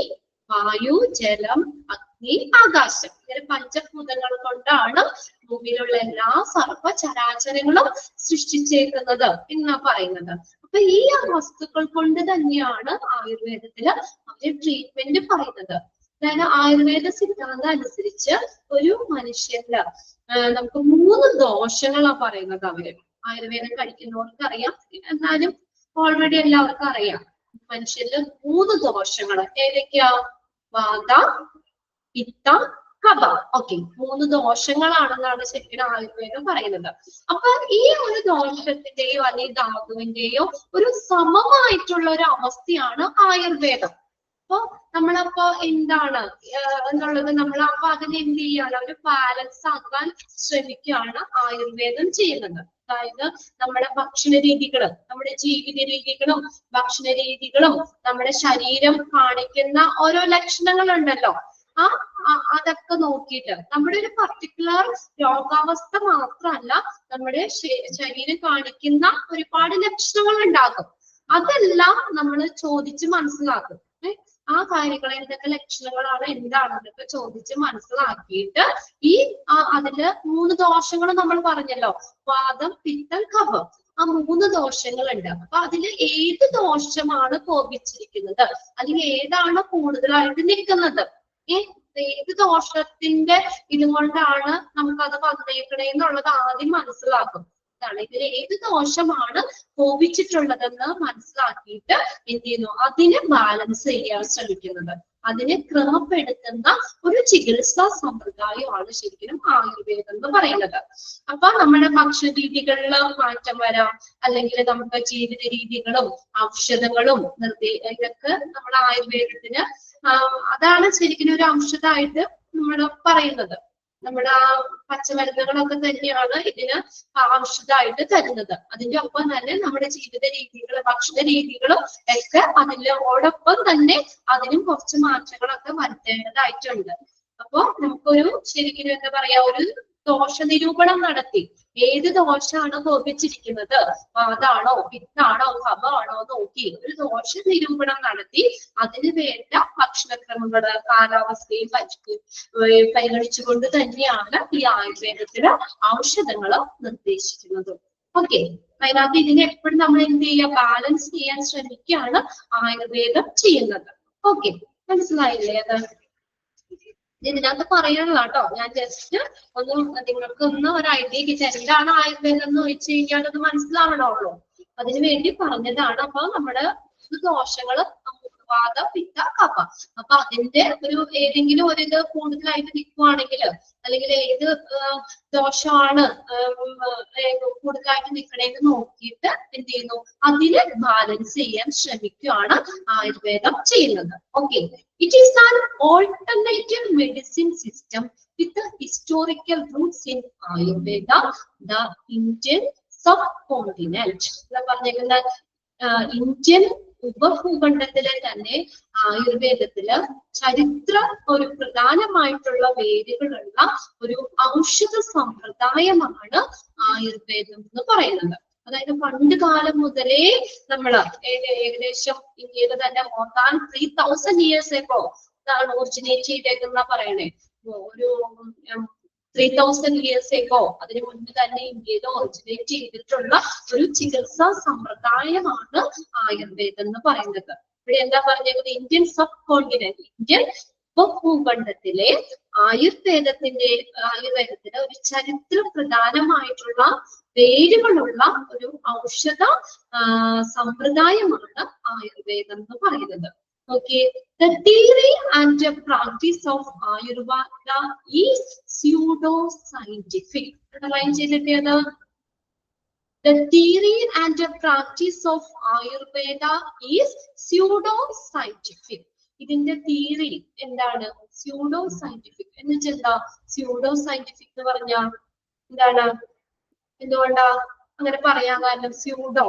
വായു, ജലം, അഗ്നി, ആകാശം. ഇങ്ങനെ പഞ്ചഭൂതങ്ങൾ കൊണ്ടാണ് ഭൂമിയിലുള്ള എല്ലാ സർവ്വചരാചരങ്ങളും സൃഷ്ടിച്ചേക്കുന്നത് എന്നാ പറയുന്നത്. അപ്പൊ ഈ വസ്തുക്കൾ കൊണ്ട് തന്നെയാണ് ആയുർവേദത്തില് അവര് ട്രീറ്റ്മെന്റ് പറയുന്നത്. അതായത് ആയുർവേദ സിദ്ധാന്തം അനുസരിച്ച് ഒരു മനുഷ്യന്റെ നമുക്ക് 3 ദോഷങ്ങളാണ് പറയുന്നത്. അവര് ആയുർവേദം കഴിക്കുന്നവർക്ക് അറിയാം, എന്നാലും ഓൾറെഡി എല്ലാവർക്കും അറിയാം. മനുഷ്യരില് 3 ദോഷങ്ങൾ ഏതൊക്കെയാ? വാത, പിത്ത, കഫ. ഓക്കെ, 3 ദോഷങ്ങളാണെന്നാണ് ശരിക്കും ആയുർവേദം പറയുന്നത്. അപ്പൊ ഈ ഒരു ദോഷത്തിന്റെയോ അല്ലെങ്കിൽ ധാതുവിന്റെയോ ഒരു സമമായിട്ടുള്ള ഒരു അവസ്ഥയാണ് ആയുർവേദം. അപ്പൊ നമ്മളപ്പോ എന്താണ് എന്നുള്ളത് നമ്മൾ അപ്പൊ അതിനെ എന്ത് ചെയ്യാണ്? ഒരു ബാലൻസ് ആക്കാൻ ശ്രമിക്കുകയാണ് ആയുർവേദം ചെയ്യുന്നത്. അതായത് നമ്മുടെ ഭക്ഷണ രീതികളും നമ്മുടെ ജീവിത രീതികളും ഭക്ഷണ രീതികളും നമ്മുടെ ശരീരം കാണിക്കുന്ന ഓരോ ലക്ഷണങ്ങൾ ഉണ്ടല്ലോ, അതൊക്കെ നോക്കിയിട്ട് നമ്മുടെ ഒരു പർട്ടിക്കുലർ രോഗാവസ്ഥ മാത്രമല്ല, നമ്മുടെ ശരീരം കാണിക്കുന്ന ഒരുപാട് ലക്ഷണങ്ങൾ ഉണ്ടാകും. അതെല്ലാം നമ്മൾ ചോദിച്ച് മനസ്സിലാക്കും. ആ കാര്യങ്ങൾ എന്തൊക്കെ ലക്ഷണങ്ങളാണ്, എന്താണെന്നൊക്കെ ചോദിച്ച് മനസ്സിലാക്കിയിട്ട് ഈ അതില് 3 ദോഷങ്ങൾ നമ്മൾ പറഞ്ഞല്ലോ, വാതം, പിത്തം, കഫം. ആ 3 ദോഷങ്ങളുണ്ട്. അപ്പൊ അതില് ഏത് ദോഷമാണ് കോപിച്ചിരിക്കുന്നത്, അല്ലെങ്കിൽ ഏതാണ് കൂടുതലായിട്ട് നിൽക്കുന്നത്, ഏത് ദോഷത്തിന്റെ ഇതുകൊണ്ടാണ് നമുക്കത് വന്നേക്കണേന്നുള്ളത് ആദ്യം മനസ്സിലാക്കും. ഇതിൽ ഏത് ദോഷമാണ് കോപിച്ചിട്ടുള്ളതെന്ന് മനസ്സിലാക്കിയിട്ട് എന്ത് ചെയ്യുന്നു? അതിനെ ബാലൻസ് ചെയ്യാൻ ശ്രമിക്കുന്നത്, അതിനെ ക്രമപ്പെടുത്തുന്ന ഒരു ചികിത്സാ സമ്പ്രദായമാണ് ശരിക്കും ആയുർവേദം എന്ന് പറയുന്നത്. അപ്പൊ നമ്മുടെ ഭക്ഷണ രീതികളിൽ മാറ്റം വരാം, അല്ലെങ്കിൽ നമുക്ക് ജീവിത രീതികളും ഔഷധങ്ങളും ഇതൊക്കെ നമ്മുടെ ആയുർവേദത്തിന് അതാണ് ശരിക്കും ഒരു ഔഷധമായിട്ട് നമ്മൾ പറയുന്നത്. നമ്മുടെ ആ പച്ചമരുന്നുകളൊക്കെ തന്നെയാണ് ഇതിന് ഔഷധമായിട്ട് തരുന്നത്. അതിന്റെ ഒപ്പം തന്നെ നമ്മുടെ ജീവിത രീതികളും ഭക്ഷണ രീതികളും ഒക്കെ അതിനോടൊപ്പം തന്നെ അതിനും കുറച്ച് മാറ്റങ്ങളൊക്കെ വരുത്തേണ്ടതായിട്ടുണ്ട്. അപ്പൊ നമുക്കൊരു ശരിക്കും എന്താ പറയാ, ഒരു ദോഷ നിരൂപണം നടത്തി ഏത് ദോഷമാണ് കോപിച്ചിരിക്കുന്നത്, വാതാണോ പിത്താണോ കഫാണോ നോക്കി ഒരു ദോഷ നിരൂപണം നടത്തി അതിന് വേണ്ട ഭക്ഷണക്രമങ്ങള് കാലാവസ്ഥയും പരിഗണിച്ചുകൊണ്ട് തന്നെയാണ് ഈ ആയുർവേദത്തില് ഔഷധങ്ങള് നിർദ്ദേശിക്കുന്നത്. ഓക്കെ, അതിനകത്ത് ഇതിനെ എപ്പോഴും നമ്മൾ എന്ത് ചെയ്യുക? ബാലൻസ് ചെയ്യാൻ ശ്രമിക്കുകയാണ് ആയുർവേദം ചെയ്യുന്നത്. ഓക്കെ, മനസ്സിലായില്ലേ? അത് ഇതിനകത്ത് പറയാനുള്ള കേട്ടോ, ഞാൻ ജസ്റ്റ് ഒന്ന് നിങ്ങൾക്ക് ഒരു ഐഡിയ കിട്ടാൻ. എന്താണ് ആയുർവേദം എന്ന് ചോദിച്ചു കഴിഞ്ഞാൽ അത് മനസ്സിലാവണമല്ലോ, അതിനു വേണ്ടി പറഞ്ഞതാണ്. അപ്പൊ നമ്മുടെ ദോഷങ്ങള് വാത, പിത്ത, കഫ. അപ്പൊ അതിന്റെ ഏതെങ്കിലും ഒരു ഇത് കൂടുതലായിട്ട് നിൽക്കുവാണെങ്കിൽ, അല്ലെങ്കിൽ ഏത് ദോഷമാണ് കൂടുതലായിട്ട് നിൽക്കണേന്ന് നോക്കിയിട്ട് എന്ത് ചെയ്യുന്നു? അതിന് ബാലൻസ് ചെയ്യാൻ ശ്രമിക്കുകയാണ് ആയുർവേദം ചെയ്യുന്നത്. Okay, it is an alternative medicine system with the historical roots in Ayurveda, the Indian subcontinent. പറഞ്ഞിരിക്കുന്ന ഇന്ത്യൻ ഉപഭൂഖണ്ഡത്തിലെ തന്നെ ആയുർവേദത്തില് ചരിത്ര ഒരു പ്രധാനമായിട്ടുള്ള വേരുകളുള്ള ഒരു ഔഷധ സമ്പ്രദായമാണ് ആയുർവേദം എന്ന് പറയുന്നത്. അതായത് പണ്ട് കാലം മുതലേ നമ്മള് ഏകദേശം ഇന്ത്യയിൽ തന്നെ more than 3000 years ago ഇതാണ് ഒറിജിനേറ്റ് ചെയ്തേക്കുന്ന പറയണേ. ഒരു 3000 years ago അതിന് മുൻപ് തന്നെ ഇന്ത്യയിൽ ഒറിജിനേറ്റ് ചെയ്തിട്ടുള്ള ഒരു ചികിത്സാ സമ്പ്രദായമാണ് ആയുർവേദം എന്ന് പറയുന്നത്. ഇവിടെ എന്താ പറഞ്ഞത്? ഇന്ത്യൻ സബ് കോണ്ടിനെന്റ്, ഇന്ത്യൻ ഉപഭൂഖണ്ഡത്തിലെ ആയുർവേദത്തിന് ഒരു ചരിത്ര പ്രധാനമായിട്ടുള്ള വേരുകളുള്ള ഒരു ഔഷധ സമ്പ്രദായമാണ് ആയുർവേദം എന്ന് പറയുന്നത്. Okay, the theory and the practice of Ayurveda is pseudo-scientific. The theory and the practice of Ayurveda is pseudo-scientific. ഇതിന്റെ തിയറി എന്താണ്? സ്യൂഡോ സയന്റിഫിക് എന്ന് വെച്ചാൽ എന്താ? സ്യൂഡോ സയന്റിഫിക് എന്ന് പറഞ്ഞാൽ എന്താണ്? എന്തുകൊണ്ടാ അങ്ങനെ പറയാൻ കാരണം? സ്യൂഡോ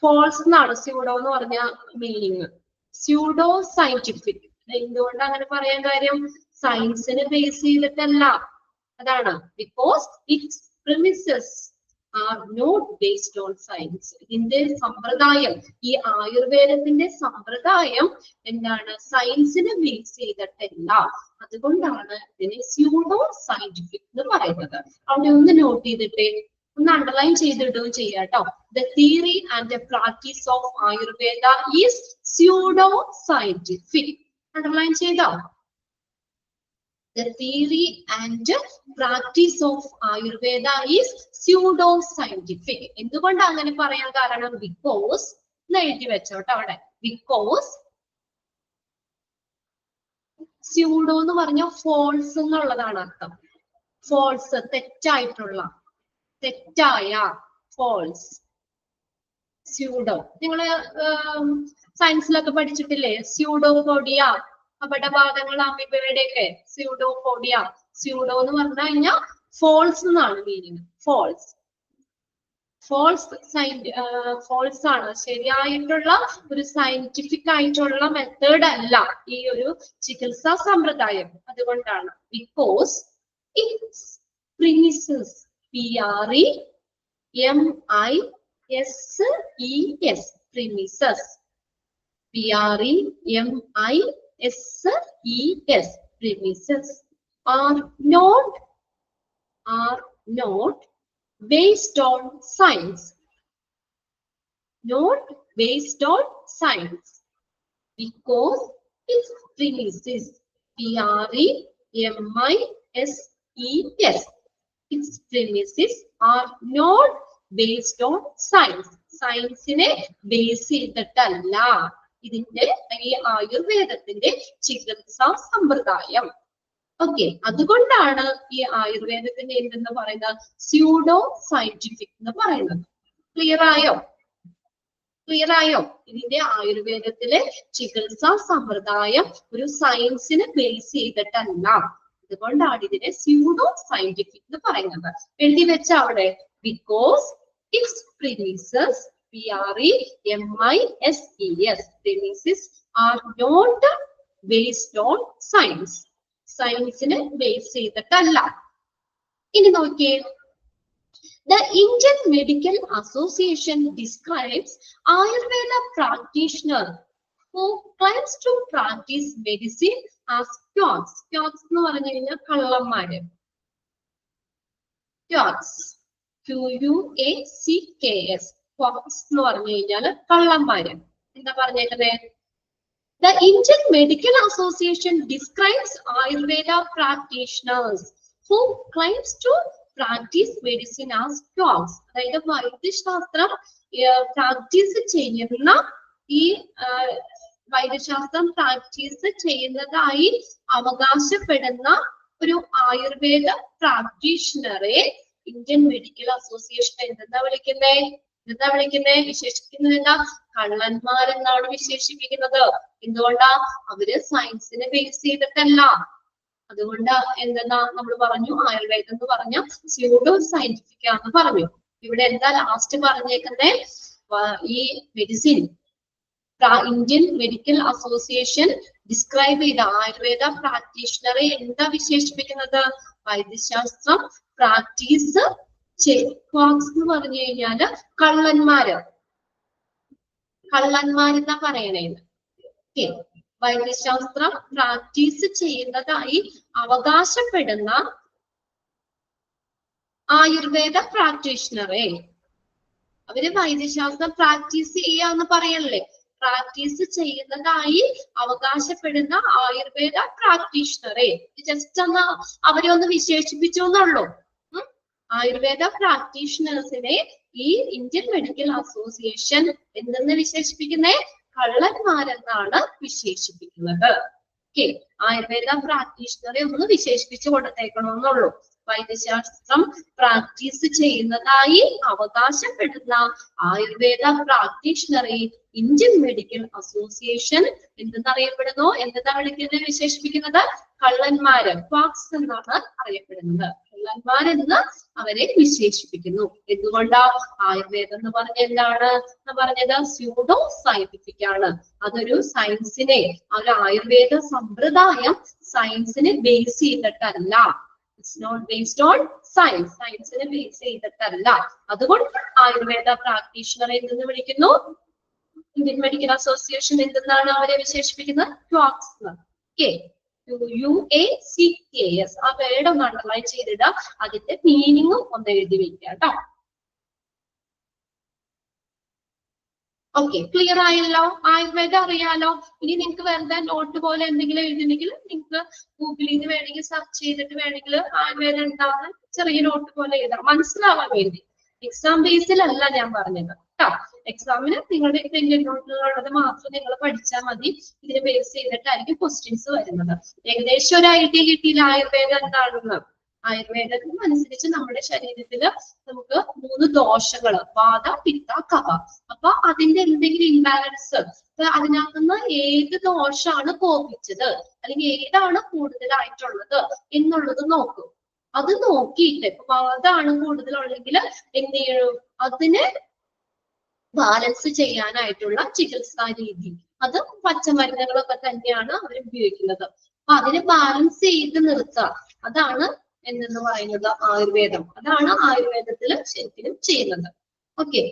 ഫോൾസ് എന്നാണ് സ്യൂഡോ എന്ന് പറഞ്ഞ മീനിങ്. സ്യൂഡോ സയന്റിഫിക് എന്തുകൊണ്ട് അങ്ങനെ പറയാൻ കാര്യം? സയൻസിനെ ബേസ് ചെയ്തിട്ടല്ല. അതാണ് because it's premises are not based on science. ഇതിന്റെ സമ്പ്രദായം, ഈ ആയുർവേദത്തിന്റെ സമ്പ്രദായം എന്താണ്? സയൻസിനെ ബേസ് ചെയ്തിട്ടല്ല. അതുകൊണ്ടാണ് ഇതിനെ സ്യൂഡോ സയന്റിഫിക് എന്ന് പറയുന്നത്. അവിടെ ഒന്ന് നോട്ട് ചെയ്തിട്ടേ, ഒന്ന് അണ്ടർലൈൻ ചെയ്തിടുകയും ചെയ്യാം കേട്ടോ. The theory and the practice of Ayurveda is pseudo-scientific. Underline ചെയ്തോ? The theory and practice of Ayurveda is pseudo-scientific. എന്തുകൊണ്ട് അങ്ങനെ പറയാൻ കാരണം? ബിക്കോസ് എഴുതി വെച്ചോട്ടോ അവിടെ. ബിക്കോസ് സ്യൂഡോ എന്ന് പറഞ്ഞ ഫോൾസ് എന്നുള്ളതാണ് അർത്ഥം. ഫോൾസ് തെറ്റായിട്ടുള്ള, തെറ്റായ, ഫോൾസ്. സ്യൂഡോ നിങ്ങള് സയൻസിലൊക്കെ പഠിച്ചിട്ടില്ലേ? സ്യൂഡോഫോഡിയ, അപടവാദങ്ങൾ, അമീബയുടെ ഒക്കെ സ്യൂഡോഫോഡിയ. സ്യൂഡോ എന്ന് പറഞ്ഞു കഴിഞ്ഞാൽ ഫോൾസ് എന്നാണ് മീനിങ്. ഫോൾസ്, ഫോൾസ് ആണ്. ശരിയായിട്ടുള്ള ഒരു സയന്റിഫിക് ആയിട്ടുള്ള മെത്തേഡ് അല്ല ഈ ഒരു ചികിത്സാ സമ്പ്രദായം. അതുകൊണ്ടാണ് because it's premises, PREMISES, premises, PREMISES, premises are not based on science. Not based on science because its premises, PREMISES, its premises are not based on science. സയൻസിനെ ബേസ് ചെയ്തിട്ടല്ല ഇതിന്റെ ഈ ആയുർവേദത്തിന്റെ ചികിത്സാ സമ്പ്രദായം. ഓക്കെ, അതുകൊണ്ടാണ് ഈ ആയുർവേദത്തിന്റെ എന്തെന്ന് പറയുന്നത്? സ്യൂഡോ സയന്റിഫിക് എന്ന് പറയുന്നത്. ക്ലിയർ ആയോ? ക്ലിയർ ആയോ? ഇതിന്റെ ആയുർവേദത്തിലെ ചികിത്സാ സമ്പ്രദായം ഒരു സയൻസിനെ ബേസ് ചെയ്തിട്ടല്ല. അതുകൊണ്ടാണ് ഇതിനെ സ്യൂഡോ സയന്റിഫിക് എന്ന് പറയുന്നത്. എഴുതി വെച്ച അവിടെ. Because it's premises, PREMISES, premises are not based on science. സയൻസിനെ ബേസ് ചെയ്തിട്ടല്ല. ഇനി നോക്കിയേ. The Indian Medical Association describes Ayurveda practitioner who claims to practice medicine as quacks. Quacks എന്ന് പറഞ്ഞു കഴിഞ്ഞാൽ കള്ളന്മാര്. Quacks, QUACKS, quacks എന്ന് പറഞ്ഞു കഴിഞ്ഞാൽ കള്ളന്മാര്. എന്താ പറഞ്ഞേക്കുന്നത്? The Indian Medical Association describes Ayurveda practitioners who claims to practice medicine as quacks. അതായത് വൈദ്യശാസ്ത്രം പ്രാക്ടീസ് ചെയ്യുന്ന ഈ വൈദ്യശാസ്ത്രം പ്രാക്ടീസ് ചെയ്യുന്നതായി അവകാശപ്പെടുന്ന ഒരു ആയുർവേദ പ്രാക്ടീഷണറെ ഇന്ത്യൻ മെഡിക്കൽ അസോസിയേഷൻ എന്താ വിളിക്കുന്നേ? വിശേഷിക്കുന്നത് എന്താ? കള്ളന്മാരെന്നാണ് വിശേഷിപ്പിക്കുന്നത്. എന്തുകൊണ്ടാ? അവര് സയൻസിനെ ബേസ് ചെയ്തിട്ടല്ല. അതുകൊണ്ട് എന്തെന്നാ നമ്മൾ പറഞ്ഞു? ആയുർവേദം എന്ന് പറഞ്ഞ സ്യൂഡോ സയന്റിഫിക് ആണെന്ന് പറഞ്ഞു. ഇവിടെ എന്താ ലാസ്റ്റ് പറഞ്ഞേക്കുന്നേ? ഈ medicine Indian medical association describe ചെയ്ത ആയുർവേദ പ്രാക്ടീഷണറെ എന്താ വിശേഷിപ്പിക്കുന്നത്? വൈദ്യശാസ്ത്രം പ്രാക്ടീസ് ക്വാക്സ് എന്ന് പറഞ്ഞു കഴിഞ്ഞാല് കള്ളന്മാരെന്നാ പറയണേന്ന്. വൈദ്യശാസ്ത്രം പ്രാക്ടീസ് ചെയ്യുന്നതായി അവകാശപ്പെടുന്ന ആയുർവേദ പ്രാക്ടീഷണറെ, അവര് വൈദ്യശാസ്ത്രം പ്രാക്ടീസ് ചെയ്യാന്ന് പറയല്ലേ, പ്രാക്ടീസ് ചെയ്യുന്നതായി അവകാശപ്പെടുന്ന ആയുർവേദ പ്രാക്ടീഷണറെ, ജസ്റ്റ് ഒന്ന് അവരെ ഒന്ന് വിശേഷിപ്പിച്ചു എന്നുള്ളൂ. ആയുർവേദ പ്രാക്ടീഷണേഴ്സിനെ ഈ ഇന്ത്യൻ മെഡിക്കൽ അസോസിയേഷൻ എന്തെന്ന് വിശേഷിപ്പിക്കുന്നേ? കള്ളന്മാരെന്നാണ് വിശേഷിപ്പിക്കുന്നത്. ഓക്കെ, ആയുർവേദ പ്രാക്ടീഷണറെ ഒന്ന് വിശേഷിപ്പിച്ചു കൊടുത്തേക്കണമെന്നുള്ളൂ. വൈദ്യശാസ്ത്രം പ്രാക്ടീസ് ചെയ്യുന്നതായി അവകാശപ്പെടുന്ന ആയുർവേദ പ്രാക്ടീഷണറെ ഇന്ത്യൻ മെഡിക്കൽ അസോസിയേഷൻ എന്തെന്നറിയപ്പെടുന്നു? എന്തെന്നാ വിളിക്കുന്നത്, വിശേഷിപ്പിക്കുന്നത്? കള്ളന്മാര്, ക്വാക്സ് എന്നാണ് അറിയപ്പെടുന്നത്. കള്ളന്മാരെന്ന് അവരെ വിശേഷിപ്പിക്കുന്നു. എന്തുകൊണ്ടാ? ആയുർവേദം എന്ന് പറഞ്ഞ എന്താണ് പറഞ്ഞത്? സ്യൂഡോ സയന്റിഫിക് ആണ്. അതൊരു സയൻസിനെ, ഒരു ആയുർവേദ സമ്പ്രദായം സയൻസിനെ ബേസ് ചെയ്തിട്ടല്ല. It's not based on science, സയൻസിനെ ബേസ് ചെയ്തിട്ടല്ല. അതുകൊണ്ട് ആയുർവേദ പ്രാക്ടീഷണറെ എന്തെന്ന് വിളിക്കുന്നു? ഇന്ത്യൻ മെഡിക്കൽ അസോസിയേഷൻ എന്തെന്നാണ് അവരെ വിശേഷിപ്പിക്കുന്നത്? ക്വാക്സ്. ഓക്കെ, UACKS, ആ വേർഡ് ഒന്ന് അണ്ടർലൈൻ ചെയ്തിടുക. അതിന്റെ മീനിങ്ങും ഒന്ന് എഴുതി വെക്കുക കേട്ടോ. ഓക്കെ, ക്ലിയർ ആയല്ലോ? ആയുർവേദം അറിയാലോ. ഇനി നിങ്ങൾക്ക് വെറുതെ നോട്ട് പോലെ എന്തെങ്കിലും എഴുതണമെങ്കിൽ നിങ്ങൾക്ക് ഗൂഗിളിൽ നിന്ന് വേണമെങ്കിൽ സെർച്ച് ചെയ്തിട്ട് വേണമെങ്കിൽ ആയുർവേദം എന്താന്ന് ചെറിയ നോട്ട് പോലെ എഴുതാം, മനസ്സിലാവാൻ വേണ്ടി. എക്സാം ബേസിലല്ല ഞാൻ പറഞ്ഞത് കേട്ടോ. എക്സാമിന് നിങ്ങളുടെ ഇന്ത്യൻ നോട്ടിലുള്ളത് മാത്രം നിങ്ങൾ പഠിച്ചാൽ മതി. ഇതിനെ ബേസ് ചെയ്തിട്ടായിരിക്കും ക്വസ്റ്റ്യൻസ് വരുന്നത്. ഏകദേശം ഒരു ഐഡിയ കിട്ടിയില്ല ആയുർവേദം എന്താണെന്ന്. ആയുർവേദത്തിന് അനുസരിച്ച് നമ്മുടെ ശരീരത്തില് നമുക്ക് 3 ദോഷങ്ങള്, വാത, പിത്ത, കഫ. അപ്പൊ അതിന്റെ എന്തെങ്കിലും ഇംബാലൻസ്, അതിനകത്തുനിന്ന് ഏത് ദോഷമാണ് കോപിച്ചത് അല്ലെങ്കിൽ ഏതാണ് കൂടുതലായിട്ടുള്ളത് എന്നുള്ളത് നോക്കും. അത് നോക്കിയിട്ട് ഇപ്പൊ വാതാണ് കൂടുതലുണ്ടെങ്കിൽ എന്ത് ചെയ്യണം? അതിനെ ബാലൻസ് ചെയ്യാനായിട്ടുള്ള ചികിത്സാ രീതി, അത് പച്ചമരുന്നുകളൊക്കെ തന്നെയാണ് അവർ ഉപയോഗിക്കുന്നത്. അപ്പൊ അതിനെ ബാലൻസ് ചെയ്ത് നിർത്തുക, അതാണ് എന്തെന്ന് പറയുന്നത് ആയുർവേദം. അതാണ് ആയുർവേദത്തിൽ ശരിക്കും ചെയ്യുന്നത്. ഓക്കെ,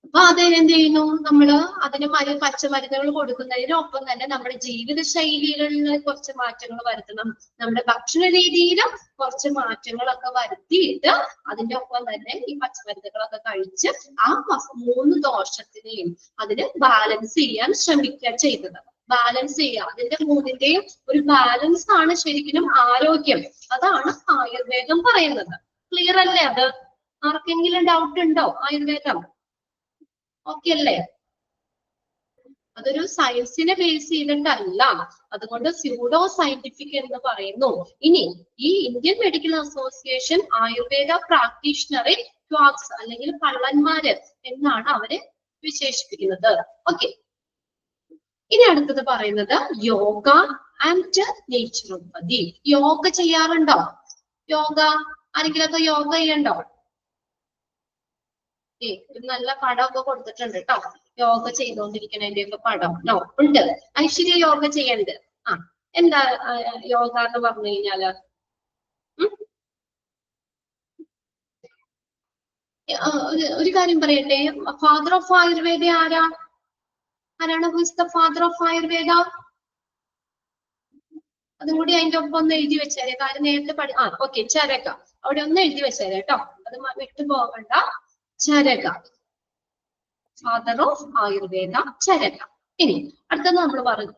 അപ്പൊ അത് എന്ത് ചെയ്യുന്നു? നമ്മള് അതിന് പച്ചമരുന്നുകൾ കൊടുക്കുന്നതിനൊപ്പം തന്നെ നമ്മുടെ ജീവിത ശൈലികളിൽ കുറച്ച് മാറ്റങ്ങൾ വരുത്തണം. നമ്മുടെ ഭക്ഷണ രീതിയിലും കുറച്ച് മാറ്റങ്ങളൊക്കെ വരുത്തിയിട്ട് അതിന്റെ ഒപ്പം തന്നെ ഈ പച്ചമരുന്നുകളൊക്കെ കഴിച്ച് ആ 3 ദോഷത്തിനെയും അതിന് ബാലൻസ് ചെയ്യാൻ ശ്രമിക്കുക ചെയ്തത്. ബാലൻസ് ചെയ്യുക, അതിന്റെ 3ന്റെയും ഒരു ബാലൻസ് ആണ് ശരിക്കും ആരോഗ്യം. അതാണ് ആയുർവേദം പറയുന്നത്. ക്ലിയർ അല്ലേ? അത് ആർക്കെങ്കിലും ഡൗട്ട് ഉണ്ടോ? ആയുർവേദം ഓക്കെ അല്ലേ? അതൊരു സയൻസിനെ ബേസ് ചെയ്തിട്ടല്ല, അതുകൊണ്ട് സ്യൂഡോ സയന്റിഫിക് എന്ന് പറയുന്നു. ഇനി ഈ Indian medical association Ayurveda പ്രാക്ടീഷണറെ quacks അല്ലെങ്കിൽ കള്ളന്മാര് എന്നാണ് അവരെ വിശേഷിപ്പിക്കുന്നത്. ഓക്കെ, ഇനി അടുത്തത് പറയുന്നത് യോഗ ആൻഡ് നേച്ചുറോപ്പതി. യോഗ ചെയ്യാറുണ്ടോ? യോഗ ആരെങ്കിലൊക്കെ യോഗ ചെയ്യണ്ടോ? ഒരു നല്ല പടമൊക്കെ കൊടുത്തിട്ടുണ്ട് കേട്ടോ, യോഗ ചെയ്തുകൊണ്ടിരിക്കുന്നതിന്റെ ഒക്കെ പടം. ഉണ്ട്. ഐശ്വര്യ യോഗ ചെയ്യണ്ട്. എന്താ യോഗ എന്ന് പറഞ്ഞു കഴിഞ്ഞാല്? ഒരു കാര്യം പറയട്ടെ, ഫാദർ ഓഫ് ആയുർവേദ ആരാണ്? Who is the father of Ayurveda? അതും കൂടി അതിന്റെ ഒപ്പം ഒന്ന് എഴുതി വെച്ചേരെ. കാര്യം നേരത്തെ ഓക്കെ, ചരക. അവിടെ ഒന്ന് എഴുതി വെച്ചേരെ കേട്ടോ, അത് വിട്ടു പോകണ്ട. Charaka, father of Ayurveda Charaka. ഇനി അടുത്തത് നമ്മൾ പറഞ്ഞു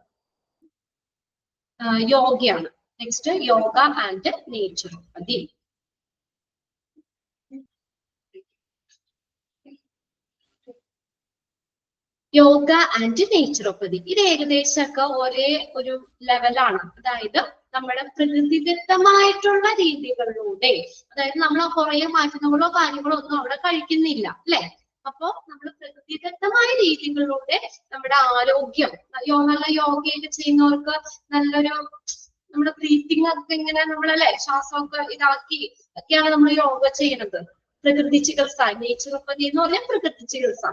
യോഗയാണ്. Next yoga and naturopathy. Yoga and naturopathy ഇത് ഏകദേശമൊക്കെ ഒരേ ഒരു ലെവലാണ്. അതായത് നമ്മുടെ പ്രകൃതിദത്തമായിട്ടുള്ള രീതികളിലൂടെ, അതായത് നമ്മൾ കുറെ മരുന്നുകളോ കാര്യങ്ങളോ ഒന്നും അവിടെ കഴിക്കുന്നില്ല അല്ലെ. അപ്പൊ നമ്മൾ പ്രകൃതിദത്തമായ രീതികളിലൂടെ നമ്മുടെ ആരോഗ്യം, നല്ല യോഗയൊക്കെ ചെയ്യുന്നവർക്ക് നല്ലൊരു നമ്മുടെ ബ്രീത്തിങ് ഒക്കെ ഇങ്ങനെ നമ്മളല്ലേ ശ്വാസമൊക്കെ ഇതാക്കി ഒക്കെയാണ് നമ്മൾ യോഗ ചെയ്യുന്നത്. പ്രകൃതി ചികിത്സ, നേച്ചുറോപ്പതി എന്ന് പറഞ്ഞാൽ പ്രകൃതി ചികിത്സ,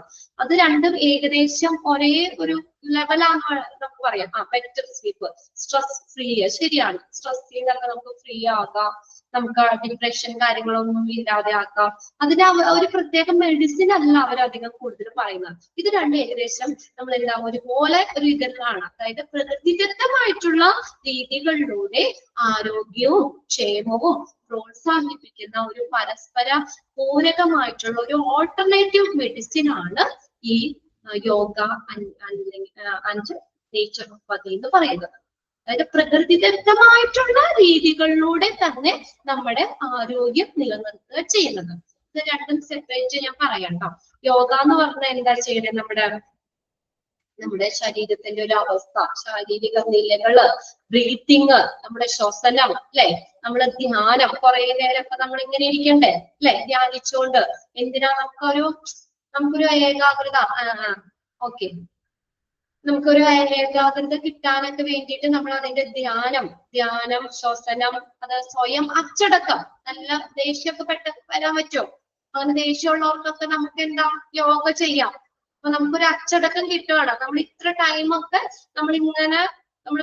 അത് രണ്ടും ഏകദേശം ഒരേ ഒരു ലെവലാന്ന് നമുക്ക് പറയാം. Better sleep, stress free. ശരിയാണ്, സ്ട്രെസ് ഫ്രീ നമുക്ക് ഫ്രീ ആകാം. നമുക്ക് ഡിപ്രഷൻ കാര്യങ്ങളൊന്നും ഇല്ലാതെ ആക്കാം. അതിന് ഒരു പ്രത്യേക മെഡിസിൻ അല്ല അവരധികം കൂടുതൽ പറയുന്നത്. ഇത് രണ്ടും ഏകദേശം നമ്മൾ എന്താ ഒരുപോലെ ഒരു ഇതിലാണ്. അതായത് പ്രകൃതിദത്തമായിട്ടുള്ള രീതികളിലൂടെ ആരോഗ്യവും ക്ഷേമവും പ്രോത്സാഹിപ്പിക്കുന്ന ഒരു പരസ്പര പൂരകമായിട്ടുള്ള ഒരു ഓൾട്ടർനേറ്റീവ് മെഡിസിൻ ആണ് ഈ യോഗ ആൻഡ് നേച്ചുറോപ്പതി എന്ന് പറയുന്നത്. അതായത് പ്രകൃതിദത്തമായിട്ടുള്ള രീതികളിലൂടെ തന്നെ നമ്മുടെ ആരോഗ്യം നിലനിർത്തുക ചെയ്യുന്നത്. ഇത് രണ്ടും സെപ്പറേറ്റ് ഞാൻ പറയാം ട്ടോ. യോഗ എന്ന് പറഞ്ഞാൽ എന്താ ചെയ്യണേ, നമ്മുടെ ശരീരത്തിന്റെ ഒരു അവസ്ഥ, ശാരീരിക നിലകള്, ബ്രീത്തിങ്, നമ്മുടെ ശ്വസനം, അല്ലെ, നമ്മളെ ധ്യാനം, കുറെ നേരമൊക്കെ നമ്മൾ ഇങ്ങനെ ഇരിക്കണ്ടേ അല്ലെ, ധ്യാനിച്ചുകൊണ്ട്. എന്തിനാ നമുക്കൊരു ഏകാഗ്രത, ഓക്കെ, നമുക്കൊരു ഏകാഗ്രത കിട്ടാനൊക്കെ വേണ്ടിയിട്ട് നമ്മൾ അതിന്റെ ധ്യാനം, ശ്വസനം, അത് സ്വയം അച്ചടക്കം. നല്ല ദേഷ്യമൊക്കെ പെട്ടെന്ന് വരാൻ പറ്റുമോ? അങ്ങനെ ദേഷ്യമുള്ളവർക്കൊക്കെ നമുക്ക് എന്താ യോഗ ചെയ്യാം. അപ്പൊ നമുക്കൊരു അച്ചടക്കം കിട്ടുകയാണ്. നമ്മൾ ഇത്ര ടൈമൊക്കെ നമ്മൾ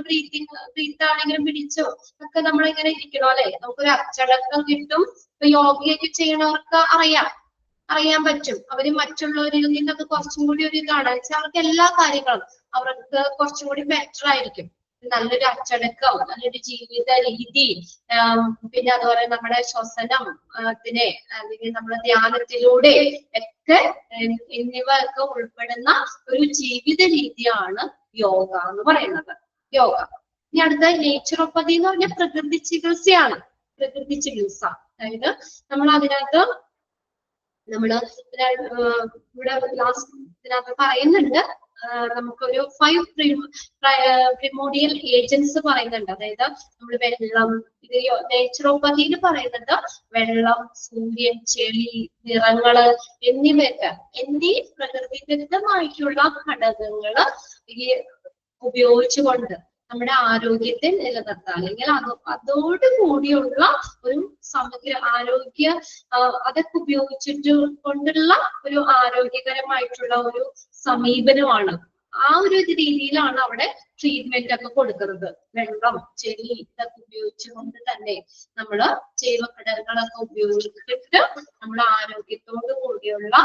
ബ്രീത്ത് ആണെങ്കിലും പിടിച്ചോ ഒക്കെ നമ്മളിങ്ങനെ ഇരിക്കണോ അല്ലെ, നമുക്കൊരു അച്ചടക്കം കിട്ടും. ഇപ്പൊ യോഗയൊക്കെ ചെയ്യണവർക്ക് അറിയാൻ പറ്റും. അവര് മറ്റുള്ളവരിൽ നിന്നൊക്കെ കുറച്ചും കൂടി ഒരു ഇതാണ് വെച്ചാൽ അവർക്ക് എല്ലാ കാര്യങ്ങളും അവർക്ക് കുറച്ചും കൂടി ബെറ്റർ ആയിരിക്കും. നല്ലൊരു അച്ചടക്കം, നല്ലൊരു ജീവിത രീതി, പിന്നെ അതുപോലെ നമ്മുടെ ശ്വസനത്തിന് അല്ലെങ്കിൽ നമ്മുടെ ധ്യാനത്തിലൂടെ ഒക്കെ എന്നിവ ഒക്കെ ഉൾപ്പെടുന്ന ഒരു ജീവിത രീതിയാണ് യോഗ എന്ന് പറയുന്നത്. യോഗ. ഇനി അടുത്ത നേച്ചുറോപ്പതി എന്ന് പറഞ്ഞാൽ പ്രകൃതി ചികിത്സയാണ്. പ്രകൃതി ചികിത്സ, അതായത് നമ്മൾ അതിനകത്ത് ഇവിടെ ഇതിനകത്ത് പറയുന്നുണ്ട്, നമുക്കൊരു 5 പ്രിമോഡിയൽ ഏജൻസ് പറയുന്നുണ്ട്. അതായത് നമ്മൾ വെള്ളം, ഇത് നേച്ചുറോപ്പതിയിൽ പറയുന്നത് വെള്ളം, സൂര്യൻ, ചെളി, നിറങ്ങള് എന്നീ പ്രകൃതിദത്തമായിട്ടുള്ള ഘടകങ്ങള് ഈ ഉപയോഗിച്ചുകൊണ്ട് നമ്മുടെ ആരോഗ്യത്തെ നിലനിർത്താൻ, അല്ലെങ്കിൽ അതോട് കൂടിയുള്ള ഒരു സമഗ്ര ആരോഗ്യ അതൊക്കെ ഉപയോഗിച്ചിട്ട് കൊണ്ടുള്ള ഒരു ആരോഗ്യകരമായിട്ടുള്ള ഒരു സമീപനമാണ്. ആ ഒരു രീതിയിലാണ് അവിടെ ട്രീറ്റ്മെന്റ് ഒക്കെ കൊടുക്കുന്നത്. വെള്ളം, ചെളി ഇതൊക്കെ ഉപയോഗിച്ചുകൊണ്ട് തന്നെ നമ്മള് ജൈവഘടകങ്ങളൊക്കെ ഉപയോഗിച്ചിട്ട് നമ്മുടെ ആരോഗ്യത്തോട് കൂടിയുള്ള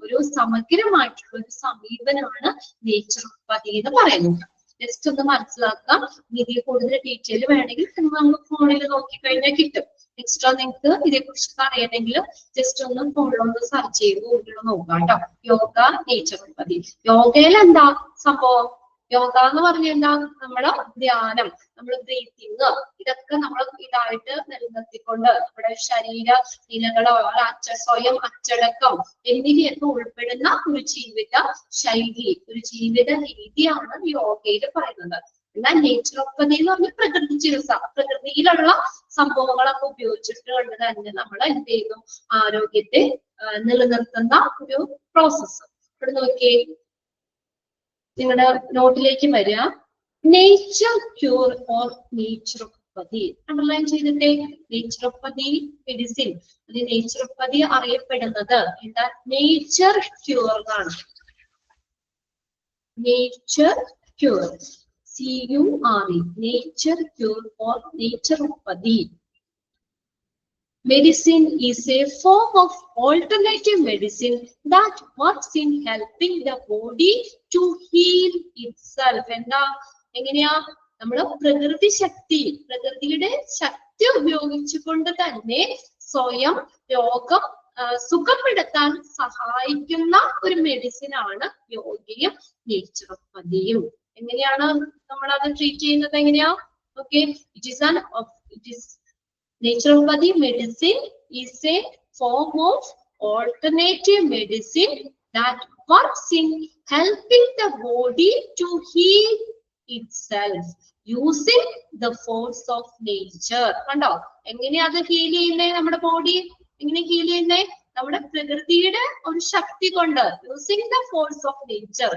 ഒരു സമഗ്രമായിട്ടുള്ള ഒരു സമീപനമാണ് നേച്ചുറോപ്പതി എന്ന് പറയുന്നത്. ജസ്റ്റ് ഒന്ന് മനസ്സിലാക്കാം. ഇതിൽ കൂടുതൽ ഡീറ്റെയിൽ വേണമെങ്കിൽ നമുക്ക് ഫോണിൽ നോക്കിക്കഴിഞ്ഞാൽ കിട്ടും. എക്സ്ട്രാ നിങ്ങൾക്ക് ഇതേക്കുറിച്ച് അറിയണമെങ്കിൽ ജസ്റ്റ് ഒന്ന് ഫോണിലൊന്ന് സെർച്ച് ചെയ്ത് ഗൂഗിളിൽ നോക്കാം കേട്ടോ. യോഗ നേച്ചുറോപ്പതി. യോഗയിൽ എന്താ സംഭവം? യോഗ എന്ന് പറഞ്ഞാൽ എന്താ? നമ്മുടെ ധ്യാനം, നമ്മുടെ ബ്രീത്തിങ്, ഇതൊക്കെ നമ്മൾ ഇതായിട്ട് നിലനിർത്തിക്കൊണ്ട് നമ്മുടെ ശരീര നിലകളോ സ്വയം അച്ചടക്കം എന്നിവയൊക്കെ ഉൾപ്പെടുന്ന ഒരു ജീവിത ശൈലി, ഒരു ജീവിത രീതിയാണ് യോഗയിൽ പറയുന്നത്. എന്നാൽ നേച്ചുറോപ്പതി എന്ന് പറഞ്ഞാൽ പ്രകൃതി ചികിത്സ, പ്രകൃതിയിലുള്ള സംഭവങ്ങളൊക്കെ ഉപയോഗിച്ചിട്ട് കൊണ്ട് തന്നെ നമ്മൾ എന്ത് ചെയ്യുന്നു, ആരോഗ്യത്തെ നിലനിർത്തുന്ന ഒരു പ്രോസസ്സ്. ഇവിടെ നോക്കിയേ, നിങ്ങളുടെ നോട്ടിലേക്ക് വരിക. Nature cure or naturopathy underline ചെയ്തിട്ടേ. നേച്ചുറോപ്പതി മെഡിസിൻ, അത് നേച്ചുറോപ്പതി അറിയപ്പെടുന്നത് എന്താ? നേച്ചർ ക്യൂർ എന്നാണ്. Nature cure, CURE, nature cure or naturopathy. Medicine is a form of alternative medicine that works in helping the body to heal itself. എന്താ, എങ്ങനെയാ? നമ്മള് പ്രകൃതിയുടെ ശക്തി ഉപയോഗിച്ചുകൊണ്ട് തന്നെ സ്വയം രോഗം സുഖപ്പെടുത്താൻ സഹായിക്കുന്ന ഒരു മെഡിസിൻ ആണ് യോഗയും നേച്ചുറോപ്പതിയും. എങ്ങനെയാണ് നമ്മൾ അത് ട്രീറ്റ് ചെയ്യുന്നത്? എങ്ങനെയാ? Okay, it is naturopathy medicine is a form of alternative medicine that works in helping the body to heal itself using the force of nature. കണ്ടോ എങ്ങനെയാ അത് ഹീൽ ചെയ്യുന്നേ? നമ്മുടെ ബോഡി എങ്ങനെ ഹീൽ ചെയ്യുന്നേ? നമ്മുടെ പ്രകൃതിയുടെ ഒരു ശക്തി കൊണ്ട്, using the force of nature,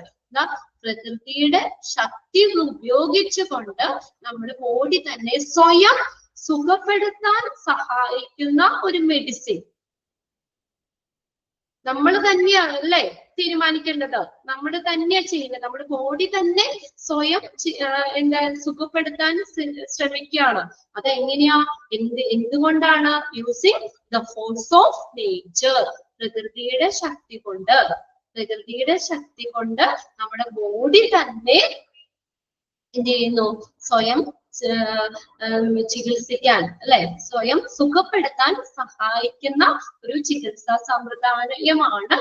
പ്രകൃതിയുടെ ശക്തി ഉപയോഗിച്ചുകൊണ്ട് നമ്മുടെ ബോഡി തന്നെ സ്വയം സുഖപ്പെടുത്താൻ സഹായിക്കുന്ന ഒരു മെഡിസിൻ. നമ്മൾ തന്നെയാണ് അല്ലേ തീരുമാനിക്കേണ്ടത്. നമ്മൾ തന്നെയാ ചെയ്യുന്നത്. നമ്മുടെ ബോഡി തന്നെ സ്വയം എന്താ സുഖപ്പെടുത്താൻ ശ്രമിക്കുകയാണ്. അതെങ്ങനെയാ? എന്തുകൊണ്ടാണ്? Using the force of nature, പ്രകൃതിയുടെ ശക്തി കൊണ്ട്. പ്രകൃതിയുടെ ശക്തി കൊണ്ട് നമ്മുടെ ബോഡി തന്നെ എന്ത് ചെയ്യുന്നു? സ്വയം ചികിത്സിക്കാൻ അല്ലെ, സ്വയം സുഖപ്പെടുത്താൻ സഹായിക്കുന്ന ഒരു ചികിത്സാ സമ്പ്രദായമാണ്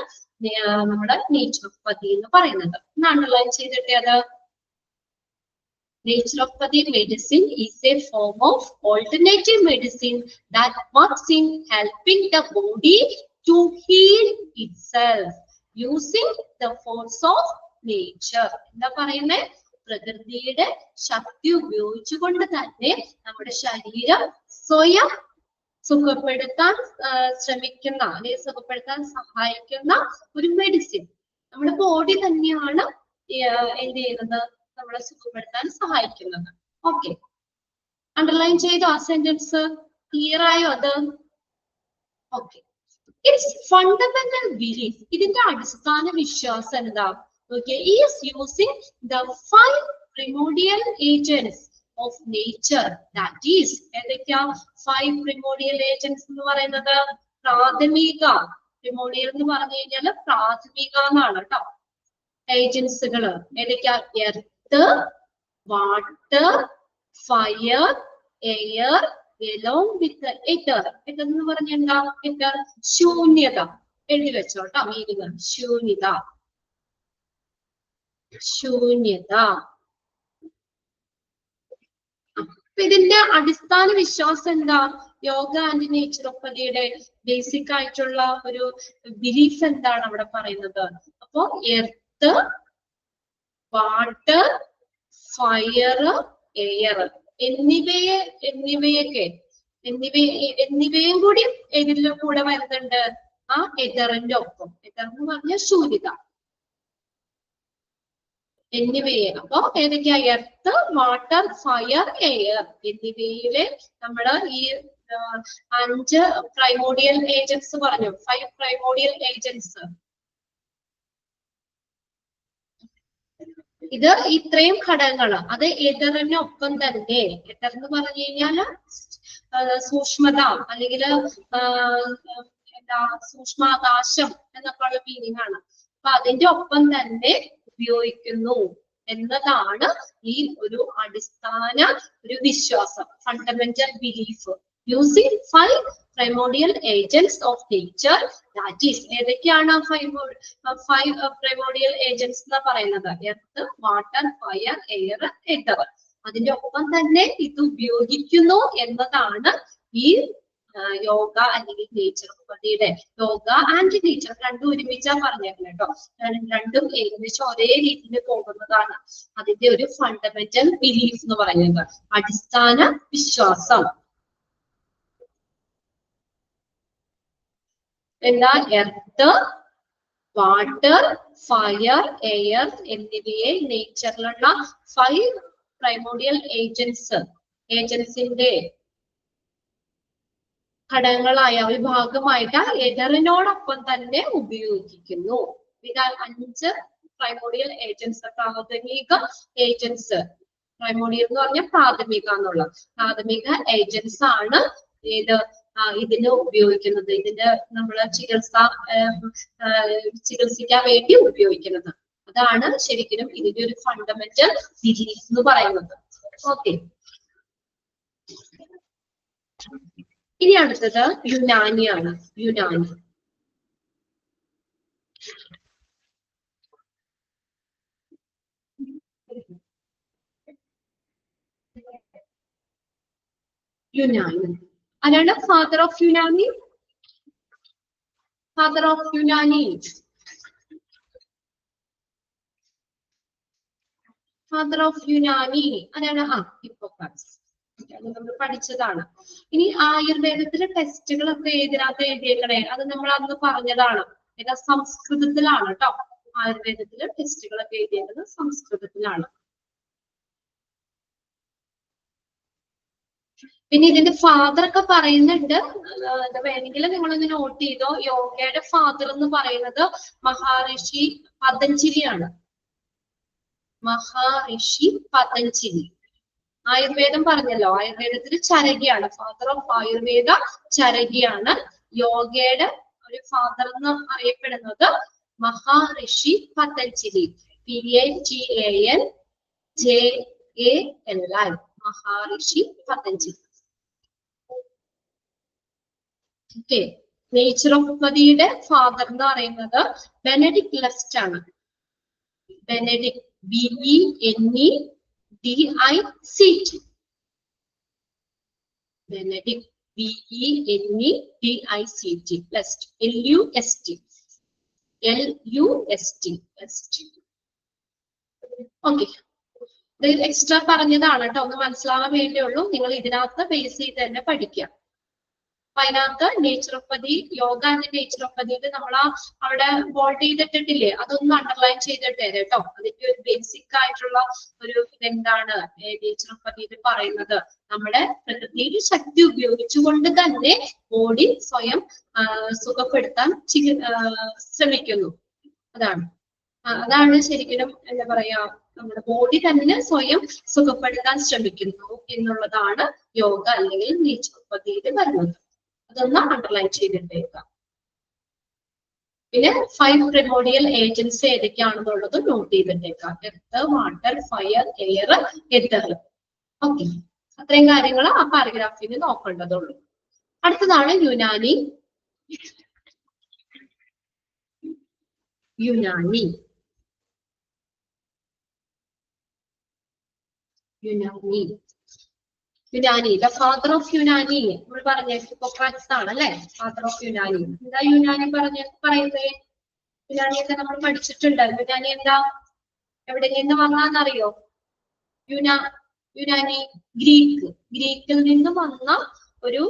നമ്മുടെ നേച്ചുറോപ്പതി എന്ന് പറയുന്നത്. അണ്ടർലൈൻ ചെയ്തിട്ടേ അത്. Naturopathy medicine is a form of alternative medicine that works in helping the body to heal itself using the force of nature. എന്താ പറയുന്നേ? പ്രകൃതിയുടെ ശക്തി ഉപയോഗിച്ചുകൊണ്ട് തന്നെ നമ്മുടെ ശരീരം സ്വയം സുഖപ്പെടുത്താൻ ശ്രമിക്കുന്ന അല്ലെങ്കിൽ സുഖപ്പെടുത്താൻ സഹായിക്കുന്ന ഒരു മെഡിസിൻ. നമ്മുടെ ബോഡി തന്നെയാണ് എന്ത് ചെയ്യുന്നത്? നമ്മളെ സുഖപ്പെടുത്താൻ സഹായിക്കുന്നത്. ഓക്കെ, അണ്ടർലൈൻ ചെയ്തു ആ സെന്റൻസ്. ക്ലിയർ ആയോ അത്? ഓക്കെ. ഇറ്റ്സ് ഫണ്ടമെന്റൽ ബിലീഫ്, ഇതിന്റെ അടിസ്ഥാന വിശ്വാസം എന്താ? Okay, he is using the 5 primordial agents of nature. That is, ഏതൊക്കെയാ 5 primordial agents എന്ന് പറയുന്നത്? പ്രാഥമിക, primordial എന്ന് പറഞ്ഞു കഴിഞ്ഞാൽ പ്രാഥമിക എന്നാണ് കേട്ടോ. ഏജൻസുകള് ഏതൊക്കെയാ? Earth, water, fire, air, along with the ether. ether എന്ന് പറഞ്ഞ എന്താ? ether ശൂന്യത. എഴുതി വെച്ചോട്ടോ മീനിങ്. ശൂന്യത, ശൂന്യത. ഇതിന്റെ അടിസ്ഥാന വിശ്വാസം എന്താ? യോഗ ആൻഡ് നേച്ചുറോപ്പതിയുടെ ബേസിക് ആയിട്ടുള്ള ഒരു ബിലീഫ് എന്താണ് അവിടെ പറയുന്നത്? അപ്പോ എർത്ത്, വാട്ടർ, ഫയർ, എയർ എന്നിവയും കൂടി ഇതിന്റെ കൂടെ വരുന്നുണ്ട് ആ എതറിന്റെ ഒപ്പം. എതർ എന്ന് പറഞ്ഞ ശൂന്യത എന്നിവയെ. അപ്പൊ ഏതൊക്കെയാ? എർത്ത്, വാട്ടർ, ഫയർ, എയർ എന്നിവയിലെ നമ്മുടെ ഈ 5 പ്രൈമോഡിയൽ ഏജൻസ് പറഞ്ഞു. 5 പ്രൈമോഡിയൽ ഏജൻസ്. ഇത് ഇത്രയും ഘടകങ്ങള്. അത് എതറിനൊപ്പം തന്നെ. എതർ എന്ന് പറഞ്ഞു കഴിഞ്ഞാല് സൂക്ഷ്മത അല്ലെങ്കിൽ എന്താ സൂക്ഷ്മാകാശം എന്നൊക്കെയുള്ള മീനിങ് ആണ്. അപ്പൊ അതിന്റെ ഒപ്പം തന്നെ ഉപയോഗിക്കുന്നു എന്നതാണ് ഈ ഒരു അടിസ്ഥാന ഒരു വിശ്വാസം. Fundamental belief using 5 primordial agents of nature. That is, ഏതൊക്കെയാണ് 5 primordial agents എന്ന് പറയുന്നത്? Earth, water, fire, air, Eder. അതിന്റെ ഒപ്പം തന്നെ ഇത് ഉപയോഗിക്കുന്നു എന്നതാണ് ഈ യോഗ അല്ലെങ്കിൽ നേച്ചുറോപ്പതിയുടെ. യോഗ ആൻഡ് നേച്ചർ രണ്ടും ഒരുമിച്ചാ പറഞ്ഞേക്കുന്നത് കേട്ടോ. രണ്ടും ഏകദേശം ഒരേ രീതിയിൽ പോകുന്നതാണ്. അതിന്റെ ഒരു ഫണ്ടമെന്റൽ ബിലീഫ് എന്ന് പറയുന്നത് അടിസ്ഥാന വിശ്വാസം. എന്താ? എർത്ത്, വാട്ടർ, ഫയർ, എയർ എന്നിവയെ നേച്ചറിലുള്ള 5 പ്രൈമോഡിയൽ ഏജൻസിന്റെ ഘടകങ്ങളായ ഒരു ഭാഗമായിട്ട് എതറിനോടൊപ്പം തന്നെ ഉപയോഗിക്കുന്നു. ഇത് 5 പ്രൈമോഡിയൽ ഏജൻസ്, പ്രാഥമിക ഏജൻസ്. പ്രൈമോഡിയൽ എന്ന് പറഞ്ഞാൽ പ്രാഥമിക എന്നുള്ള പ്രാഥമിക ഏജൻസ് ആണ് ഇത് ഇതിന് ഉപയോഗിക്കുന്നത്. ഇതിന്റെ നമ്മള് ചികിത്സിക്കാൻ വേണ്ടി ഉപയോഗിക്കുന്നത്. അതാണ് ശരിക്കും ഇതിന്റെ ഒരു ഫണ്ടമെന്റൽ ബിലീഫ് എന്ന് പറയുന്നത്. ഓക്കെ, ഇനി അടുത്തത് യുനാനിയാണ്. യുനാനി. യുനാനി ആരാണ്? Father of Unani. Father of Unani. Father of Unani ആരാണ്? ഹിപ്പോക്രാറ്റസ്. നമ്മൾ പഠിച്ചതാണ്. ഇനി ആയുർവേദത്തിലെ ടെസ്റ്റുകളൊക്കെ ഇതിനകത്ത് എഴുതിയേക്കണേ. അത് നമ്മൾ അന്ന് പറഞ്ഞതാണ്. ഏതാ? സംസ്കൃതത്തിലാണ് കേട്ടോ. ആയുർവേദത്തിലെ ടെസ്റ്റുകളൊക്കെ എഴുതിയേക്കുന്നത് സംസ്കൃതത്തിലാണ്. പിന്നെ ഇതിന്റെ ഫാദർ ഒക്കെ പറയുന്നുണ്ട്, വേണമെങ്കിൽ നിങ്ങളൊന്ന് നോട്ട് ചെയ്തോ. യോഗയുടെ ഫാദർ എന്ന് പറയുന്നത് മഹാഋഷി പതഞ്ജലിയാണ്. മഹാഋഷി പതഞ്ജലി. ആയുർവേദം പറഞ്ഞല്ലോ, ആയുർവേദത്തിൽ ചരകിയാണ്. ഫാദർ ഓഫ് ആയുർവേദ ചരകിയാണ്. യോഗയുടെ ഒരു ഫാദർ എന്ന് അറിയപ്പെടുന്നത് മഹാഋഷി പതഞ്ജലി. PATANJALI. മഹാഋഷി പതഞ്ജലി. ഓക്കെ. നേച്ചുറോപ്പതിയുടെ ഫാദർ എന്ന് പറയുന്നത് ബെനഡിക്ട് ലെസ്റ്റ് ആണ്. Benedict, BENEDICT. Benedict, BENEDICT. Lust, LUST. Okay. ഇത് എക്സ്ട്രാ പറഞ്ഞതാണ് കേട്ടോ, ഒന്ന് മനസ്സിലാവാൻ വേണ്ടിയുള്ളൂ. നിങ്ങൾ ഇതിനകത്ത് ബേസ് ചെയ്ത് തന്നെ പഠിക്കാം. അപ്പൊ അതിനകത്ത് നേച്ചുറോപ്പതി, യോഗ ആൻഡ് നേച്ചുറോപ്പതിയിൽ നമ്മൾ അവിടെ ബോൾഡ് ചെയ്തിട്ടില്ലേ, അതൊന്ന് അണ്ടർലൈൻ ചെയ്തിട്ട് കേട്ടോ. അതിന്റെ ഒരു ബേസിക് ആയിട്ടുള്ള ഒരു ഇതെന്താണ് നേച്ചുറോപ്പതിയിൽ പറയുന്നത്, നമ്മുടെ പ്രകൃതിയുടെ ശക്തി ഉപയോഗിച്ചുകൊണ്ട് തന്നെ ബോഡി സ്വയം സുഖപ്പെടുത്താൻ ശ്രമിക്കുന്നു. അതാണ് ശരിക്കും എന്താ പറയാ, നമ്മുടെ ബോഡി തന്നെ സ്വയം സുഖപ്പെടുത്താൻ ശ്രമിക്കുന്നു എന്നുള്ളതാണ് യോഗ അല്ലെങ്കിൽ നേച്ചുറോപ്പതിയിൽ വരുന്നത്. അതൊന്ന് അണ്ടർലൈൻ ചെയ്തിട്ടേക്കാം. പിന്നെ 5 പ്രിമോഡിയൽ ഏജൻസ് ഏതൊക്കെയാണെന്നുള്ളത് നോട്ട് ചെയ്തിട്ടേക്കാം. Earth, water, fire, air, ether. Okay. അത്രയും കാര്യങ്ങൾ ആ പാരഗ്രാഫിന് നോക്കേണ്ടതുള്ളൂ. അടുത്തതാണ് Unani. Unani the father of Unani നമ്മൾ പറഞ്ഞ ഹിപ്പോക്രാറ്റ്സ് ആണ് അല്ലെ, ഫാദർ ഓഫ് യുനാനി. എന്താ യുനാനി പറയുന്നത്? യുനാനിയൊക്കെ നമ്മൾ പഠിച്ചിട്ടുണ്ട്. യുനാനി എന്താ, എവിടെ നിന്ന് വന്നാന്നറിയോ? യുനാനി ഗ്രീക്കിൽ നിന്ന് വന്ന ഒരു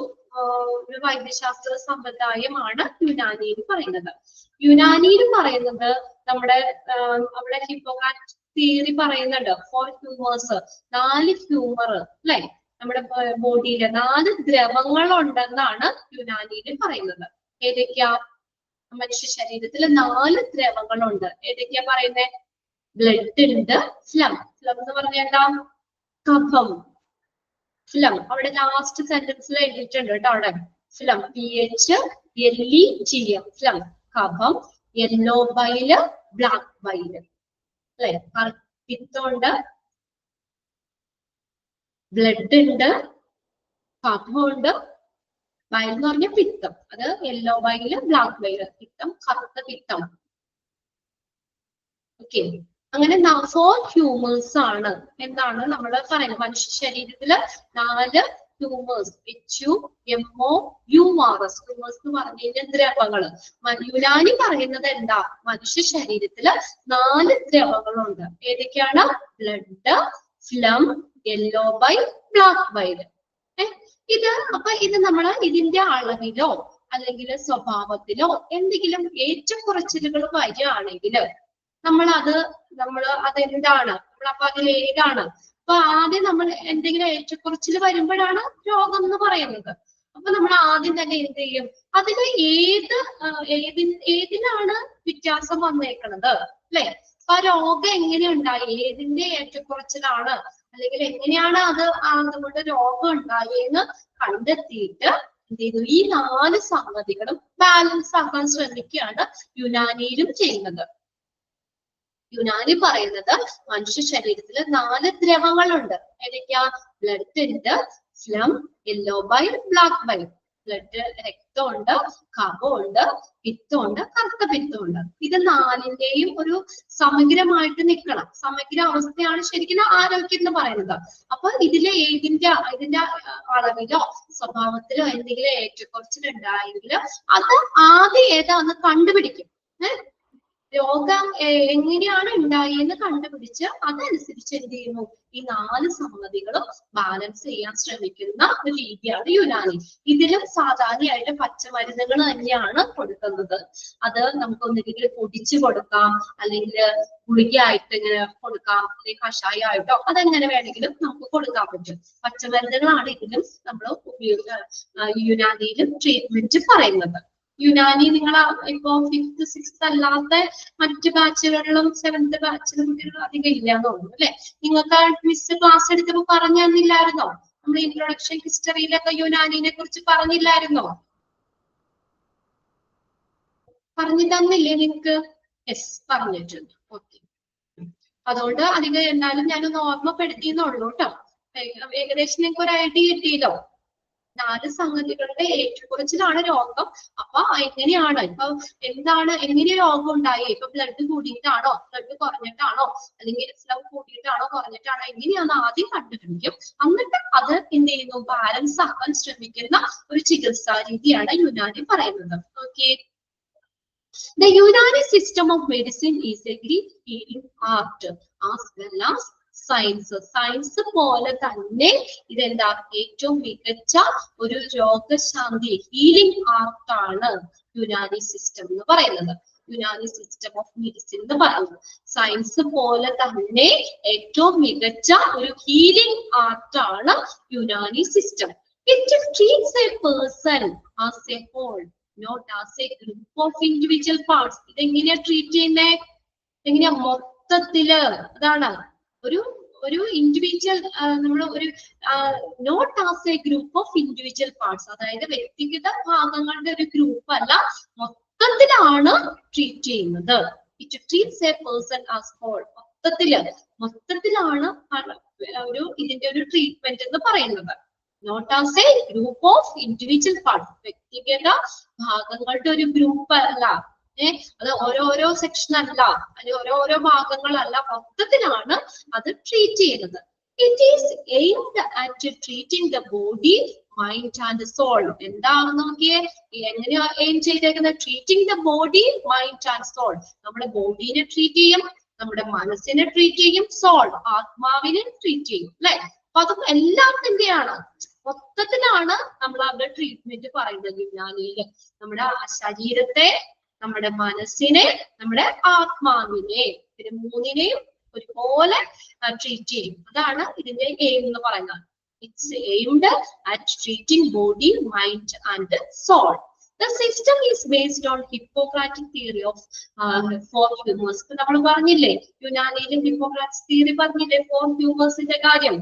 വൈദ്യശാസ്ത്ര സമ്പ്രദായമാണ് യുനാനി എന്ന് പറയുന്നത്. യുനാനി എന്ന് പറയുന്നത് നമ്മുടെ ഹിപ്പോക്രാറ്റ് തിയറി പറയുന്നുണ്ട്. 4 ഹ്യൂമേഴ്സ്, 4 ഹ്യൂമർ അല്ലെ, നമ്മുടെ ബോഡിയില് 4 ദ്രവങ്ങൾ ഉണ്ടെന്നാണ് യുനാനിയിൽ പറയുന്നത്. ഏതൊക്കെയാ? മനുഷ്യ ശരീരത്തിൽ 4 ദ്രവങ്ങളുണ്ട്. ഏതൊക്കെയാ പറയുന്നത്? ബ്ലഡ് ഉണ്ട്, ഫ്ലം എന്ന് പറഞ്ഞാൽ എന്താ? കഫം. ഫ്ലം അവിടെ ലാസ്റ്റ് സെന്റൻസിൽ എഴുതിയിട്ടുണ്ട് കേട്ടോ. അവിടെ ഫ്ലം, PHLEGM, ഫ്ലം കഫം. യെല്ലോ ബൈല്, ബ്ലാക്ക് ബൈല് അല്ലെ. പിത്തമുണ്ട്, ബ്ലഡ് ഉണ്ട്, കഫമുണ്ട്. ബൈൽ എന്ന് പറഞ്ഞ പിത്തം, അത് യെല്ലോ ബൈല്, ബ്ലാക്ക് ബൈല്. പിത്തം, കറുത്ത പിത്തം. ഓക്കെ. അങ്ങനെ 4 ഹ്യൂമേഴ്സ് ആണ് എന്നാണ് നമ്മൾ പറയുന്നത്. മനുഷ്യ ശരീരത്തില് 4 ഹ്യൂമേഴ്സ്, HUMOURS. ഹ്യൂമേഴ്സ് എന്ന് പറഞ്ഞു കഴിഞ്ഞാൽ ദ്രവങ്ങള്. യുനാനി പറയുന്നത് എന്താ? മനുഷ്യ ശരീരത്തില് 4 ദ്രവങ്ങളുണ്ട്. ഏതൊക്കെയാണ്? Blood, plum, yellow bile, black bile. ഇത് നമ്മള് ഇതിന്റെ അളവിലോ അല്ലെങ്കിൽ സ്വഭാവത്തിലോ എന്തെങ്കിലും ഏറ്റക്കുറച്ചിലുകൾ വരികയാണെങ്കിൽ അതെന്താണ്? നമ്മളപ്പോ അതിൽ ഏതാണ്? അപ്പൊ ആദ്യം നമ്മൾ എന്തെങ്കിലും ഏറ്റക്കുറച്ചിൽ വരുമ്പോഴാണ് രോഗം എന്ന് പറയുന്നത്. അപ്പൊ നമ്മൾ ആദ്യം തന്നെ എന്ത് ചെയ്യും? അതിന് ഏതിനാണ് വ്യത്യാസം വന്നേക്കണത് അല്ലെ? അപ്പൊ ആ രോഗം എങ്ങനെ ഉണ്ടായി, ഏതിന്റെ ഏറ്റക്കുറച്ചിലാണ്, അല്ലെങ്കിൽ എങ്ങനെയാണ് അതുകൊണ്ട് രോഗം ഉണ്ടായെന്ന് കണ്ടെത്തിയിട്ട് എന്ത് ചെയ്തു? ഈ 4 സംഗതികളും ബാലൻസ് ആക്കാൻ ശ്രമിക്കുകയാണ് യുനാനിയിലും ചെയ്യുന്നത്. യുനാനി പറയുന്നത് മനുഷ്യ ശരീരത്തിൽ 4 ദ്രവങ്ങളുണ്ട്. ഏതൊക്കെയാ? ബ്ലഡ് ഉണ്ട്, phlegm, yellow bile, black bile. Blood രക്തമുണ്ട്, കഫമുണ്ട്, പിത്തമുണ്ട്, കറുത്ത പിത്തമുണ്ട്. ഇത് 4ന്റെയും ഒരു സമഗ്രമായിട്ട് നിൽക്കണം. സമഗ്ര അവസ്ഥയാണ് ശരിക്കും ആരോഗ്യം എന്ന് പറയുന്നത്. അപ്പൊ ഇതിന്റെ അളവിലോ സ്വഭാവത്തിലോ എന്തെങ്കിലും ഏറ്റക്കുറച്ചിലുണ്ടായെങ്കിൽ അത് ആദ്യം ഏതാന്ന് കണ്ടുപിടിക്കും. രോഗം എങ്ങനെയാണ് ഉണ്ടായെന്ന് കണ്ടുപിടിച്ച് അതനുസരിച്ച് എന്ത് ചെയ്യുന്നു, ഈ 4 സംഗതികളും ബാലൻസ് ചെയ്യാൻ ശ്രമിക്കുന്ന ഒരു രീതിയാണ് യുനാനി. ഇതിലും സാധാരണയായിട്ട് പച്ചമരുന്നുകൾ തന്നെയാണ് കൊടുക്കുന്നത്. അത് നമുക്ക് ഒന്നുകിൽ പൊടിച്ചു കൊടുക്കാം, അല്ലെങ്കിൽ ഗുളികയായിട്ട് ഇങ്ങനെ കൊടുക്കാം, അല്ലെങ്കിൽ കഷായമായിട്ടോ അതെങ്ങനെ വേണമെങ്കിലും നമുക്ക് കൊടുക്കാൻ പറ്റും. പച്ചമരുന്നുകളാണ് ഇതിലും നമ്മൾ യുനാനിയിലും ട്രീറ്റ്മെന്റ് പറയുന്നത്. യുനാനി നിങ്ങൾ ഇപ്പോ 5th 6th അല്ലാത്ത മറ്റു ബാച്ചുകളിലും 7th ബാച്ചിലും കുട്ടികൾ അധികം ഇല്ലാന്ന് തോന്നുന്നു അല്ലെ? നിങ്ങൾക്ക് മിസ് ക്ലാസ് എടുത്തപ്പോ പറഞ്ഞു തന്നില്ലായിരുന്നോ? നമ്മൾ ഇൻട്രൊഡക്ഷൻ ഹിസ്റ്ററിയിലൊക്കെ യുനാനിനെ കുറിച്ച് പറഞ്ഞില്ലായിരുന്നോ? പറഞ്ഞു തന്നില്ലേ നിങ്ങൾക്ക്? യെസ്, പറഞ്ഞിട്ടുണ്ട്. ഓക്കെ, അതുകൊണ്ട് അധികം എന്നാലും ഞാനൊന്ന് ഓർമ്മപ്പെടുത്തിയെന്നുള്ളൂ കേട്ടോ. ഏകദേശം നിങ്ങൾക്ക് ഒരു ഐഡിയ കിട്ടിയല്ലോ. 4 സംഗതികളുടെ ഏറ്റക്കുറച്ചിലാണ് രോഗം. അപ്പൊ എങ്ങനെയാണ് ഇപ്പൊ എന്താണ് എങ്ങനെ രോഗം ഉണ്ടായി? ഇപ്പൊ ബ്ലഡ് കൂടിയിട്ടാണോ, ബ്ലഡ് കുറഞ്ഞിട്ടാണോ, അല്ലെങ്കിൽ ഫ്ലോ കൂടിയിട്ടാണോ കുറഞ്ഞിട്ടാണോ, എങ്ങനെയാന്ന് ആദ്യം കണ്ടുപിടിക്കും. എന്നിട്ട് അത് എന്ത് ചെയ്യുന്നു, ബാലൻസ് ആക്കാൻ ശ്രമിക്കുന്ന ഒരു ചികിത്സാ രീതിയാണ് യുനാനി പറയുന്നത്. Okay, the Unani system of medicine is a Greek healing art as well as science. Science പോലെ തന്നെ ഇതെന്താ, ഏറ്റവും മികച്ച ഒരു രോഗശാന്തി ഹീലിംഗ് ആർട്ടാണ് യുനാനി സിസ്റ്റം എന്ന് പറയുന്നത്. യുനാനി സിസ്റ്റം ഓഫ് മെഡിസിൻ എന്ന് പറയുന്നത് സയൻസ് പോലെ തന്നെ ഏറ്റവും മികച്ച ഒരു ഹീലിംഗ് ആർട്ടാണ് Unani system. It treats a person as a whole, not as a group of individual parts. ഇതെങ്ങനെയാ ട്രീറ്റ് ചെയ്യുന്നേ? എങ്ങനെയാ? മൊത്തത്തില്. അതാണ് ഒരു ഇൻഡിവിജ്വൽ, നമ്മൾ ഒരു not as a group of individual parts, അതായത് വ്യക്തിഗത ഭാഗങ്ങളുടെ ഒരു ഗ്രൂപ്പ് അല്ല, മൊത്തത്തിലാണ് ട്രീറ്റ് ചെയ്യുന്നത്. It treats a person as whole. മൊത്തത്തിലാണ് ഇതിന്റെ ഒരു ട്രീറ്റ്മെന്റ് എന്ന് പറയുന്നത്. Not as a group of individual parts, വ്യക്തിഗത ഭാഗങ്ങളുടെ ഒരു ഗ്രൂപ്പ് അല്ല, അത് ഓരോരോ സെക്ഷൻ അല്ല, അല്ലെങ്കിൽ ഓരോ ഭാഗങ്ങളല്ല, മൊത്തത്തിലാണ് അത് ട്രീറ്റ് ചെയ്യുന്നത്. It is aimed at treating the body, mind and soul. എന്താണെന്ന് നോക്കിയേ, എങ്ങനെയാ എയിം ചെയ്തേക്കുന്നത്? Treating the body, mind and soul. നമ്മുടെ ബോഡീനെ ട്രീറ്റ് ചെയ്യും, നമ്മുടെ മനസ്സിനെ ട്രീറ്റ് ചെയ്യും, സോൾ ആത്മാവിനെ ട്രീറ്റ് ചെയ്യും അല്ലെ? അപ്പൊ അത് എല്ലാം തന്നെയാണ്, മൊത്തത്തിലാണ് നമ്മൾ അവരുടെ ട്രീറ്റ്മെന്റ് പറയുന്നത് യുനാനിയില്. നമ്മുടെ ശരീരത്തെ, നമ്മുടെ മനസ്സിനെ, നമ്മുടെ ആത്മാവിനെ, ഇതിന് മൂന്നിനെയും ഒരുപോലെ ട്രീറ്റ് ചെയ്യും. അതാണ് ഇതിന്റെ എയിം എന്ന് പറയുന്നത്. It's aimed at treating body, mind and soul. The system is based on Hippocratic theory of 4 humors. നമ്മൾ പറഞ്ഞില്ലേ യുനാനിയിലും ഹിപ്പോക്രാറ്റ്സ് തിയറി പറഞ്ഞില്ലേ 4 ഹ്യൂമേഴ്സിന്റെ കാര്യം.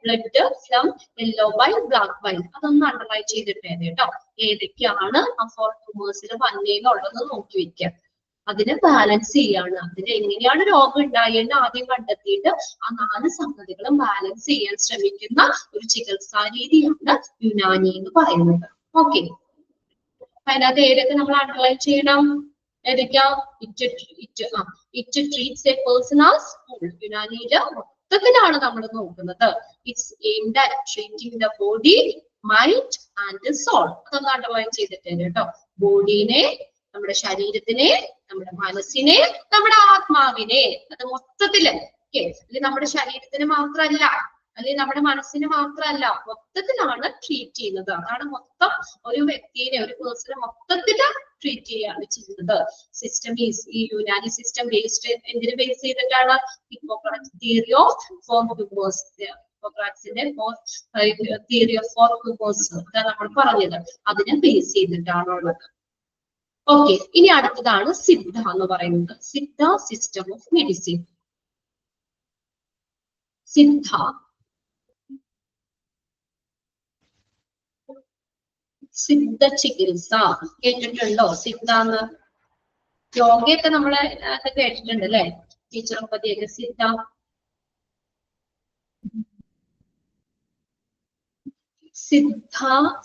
Blood, plum, yellow bile, black bile. അതൊന്ന് അണ്ടർലൈൻ ചെയ്തിട്ടേ കേട്ടോ. ഏതൊക്കെയാണ് ആ 4 ഹ്യൂമേഴ്സിൽ വന്നേന്നുള്ളത് നോക്കി വെക്കുക. അതിനെ ബാലൻസ് ചെയ്യാണ്. അതിന് എങ്ങനെയാണ് രോഗം ഉണ്ടായെന്ന് ആദ്യം കണ്ടെത്തിയിട്ട് ആ 4 സംഗതികളും ബാലൻസ് ചെയ്യാൻ ശ്രമിക്കുന്ന ഒരു ചികിത്സാ രീതിയാണ് യുനാനി എന്ന് പറയുന്നത്. ഓക്കെ, അതിനകത്ത് ഏതൊക്കെ നമ്മൾ അണ്ടർലൈൻ ചെയ്യണം? ഏതൊക്കെയാ? It treats a person as whole. യുനാനിയില് മൊത്തത്തിലാണ് നമ്മൾ നോക്കുന്നത്. It's aimed at treating the body, mind and soul. അതൊന്ന് അണ്ടർലൈൻ ചെയ്തിട്ടുണ്ട് കേട്ടോ. ബോഡീനെ, നമ്മുടെ ശരീരത്തിനെ, നമ്മുടെ മനസ്സിനെ, നമ്മുടെ ആത്മാവിനെ, അത് മൊത്തത്തില്. അല്ലെങ്കിൽ നമ്മുടെ ശരീരത്തിന് മാത്രമല്ല, അല്ലെങ്കിൽ നമ്മുടെ മനസ്സിന് മാത്രമല്ല, മൊത്തത്തിലാണ് ട്രീറ്റ് ചെയ്യുന്നത്. അതാണ് മൊത്തം ഒരു വ്യക്തിയെ, ഒരു പേഴ്സണെ മൊത്തത്തില് ട്രീറ്റ് ചെയ്യാണ് ചെയ്യുന്നത്. സിസ്റ്റം ഈസ്, ഈ യുനാനി സിസ്റ്റം ബേസ്ഡ് എന്തിനു ബേസ് ചെയ്തിട്ടാണ്? Hippocrates theory of 4 humours. ഹിപ്പോക്രാറ്റ്സിന്റെ തിയറി ഓഫ് 4 ഹ്യൂമേഴ്സ് അതാണ് നമ്മൾ പറഞ്ഞത്. അതിനെ ബേസ് ചെയ്തിട്ടാണുള്ളത്. ഓക്കെ, ഇനി അടുത്തതാണ് സിദ്ധ എന്ന് പറയുന്നത്. Siddha system of medicine. Siddha Siddha ചികിത്സ കേട്ടിട്ടുണ്ടോ? സിദ്ധ എന്ന് യോഗയൊക്കെ നമ്മള് കേട്ടിട്ടുണ്ട് അല്ലെ? ടീച്ചറും പതിയൊക്കെ. Siddha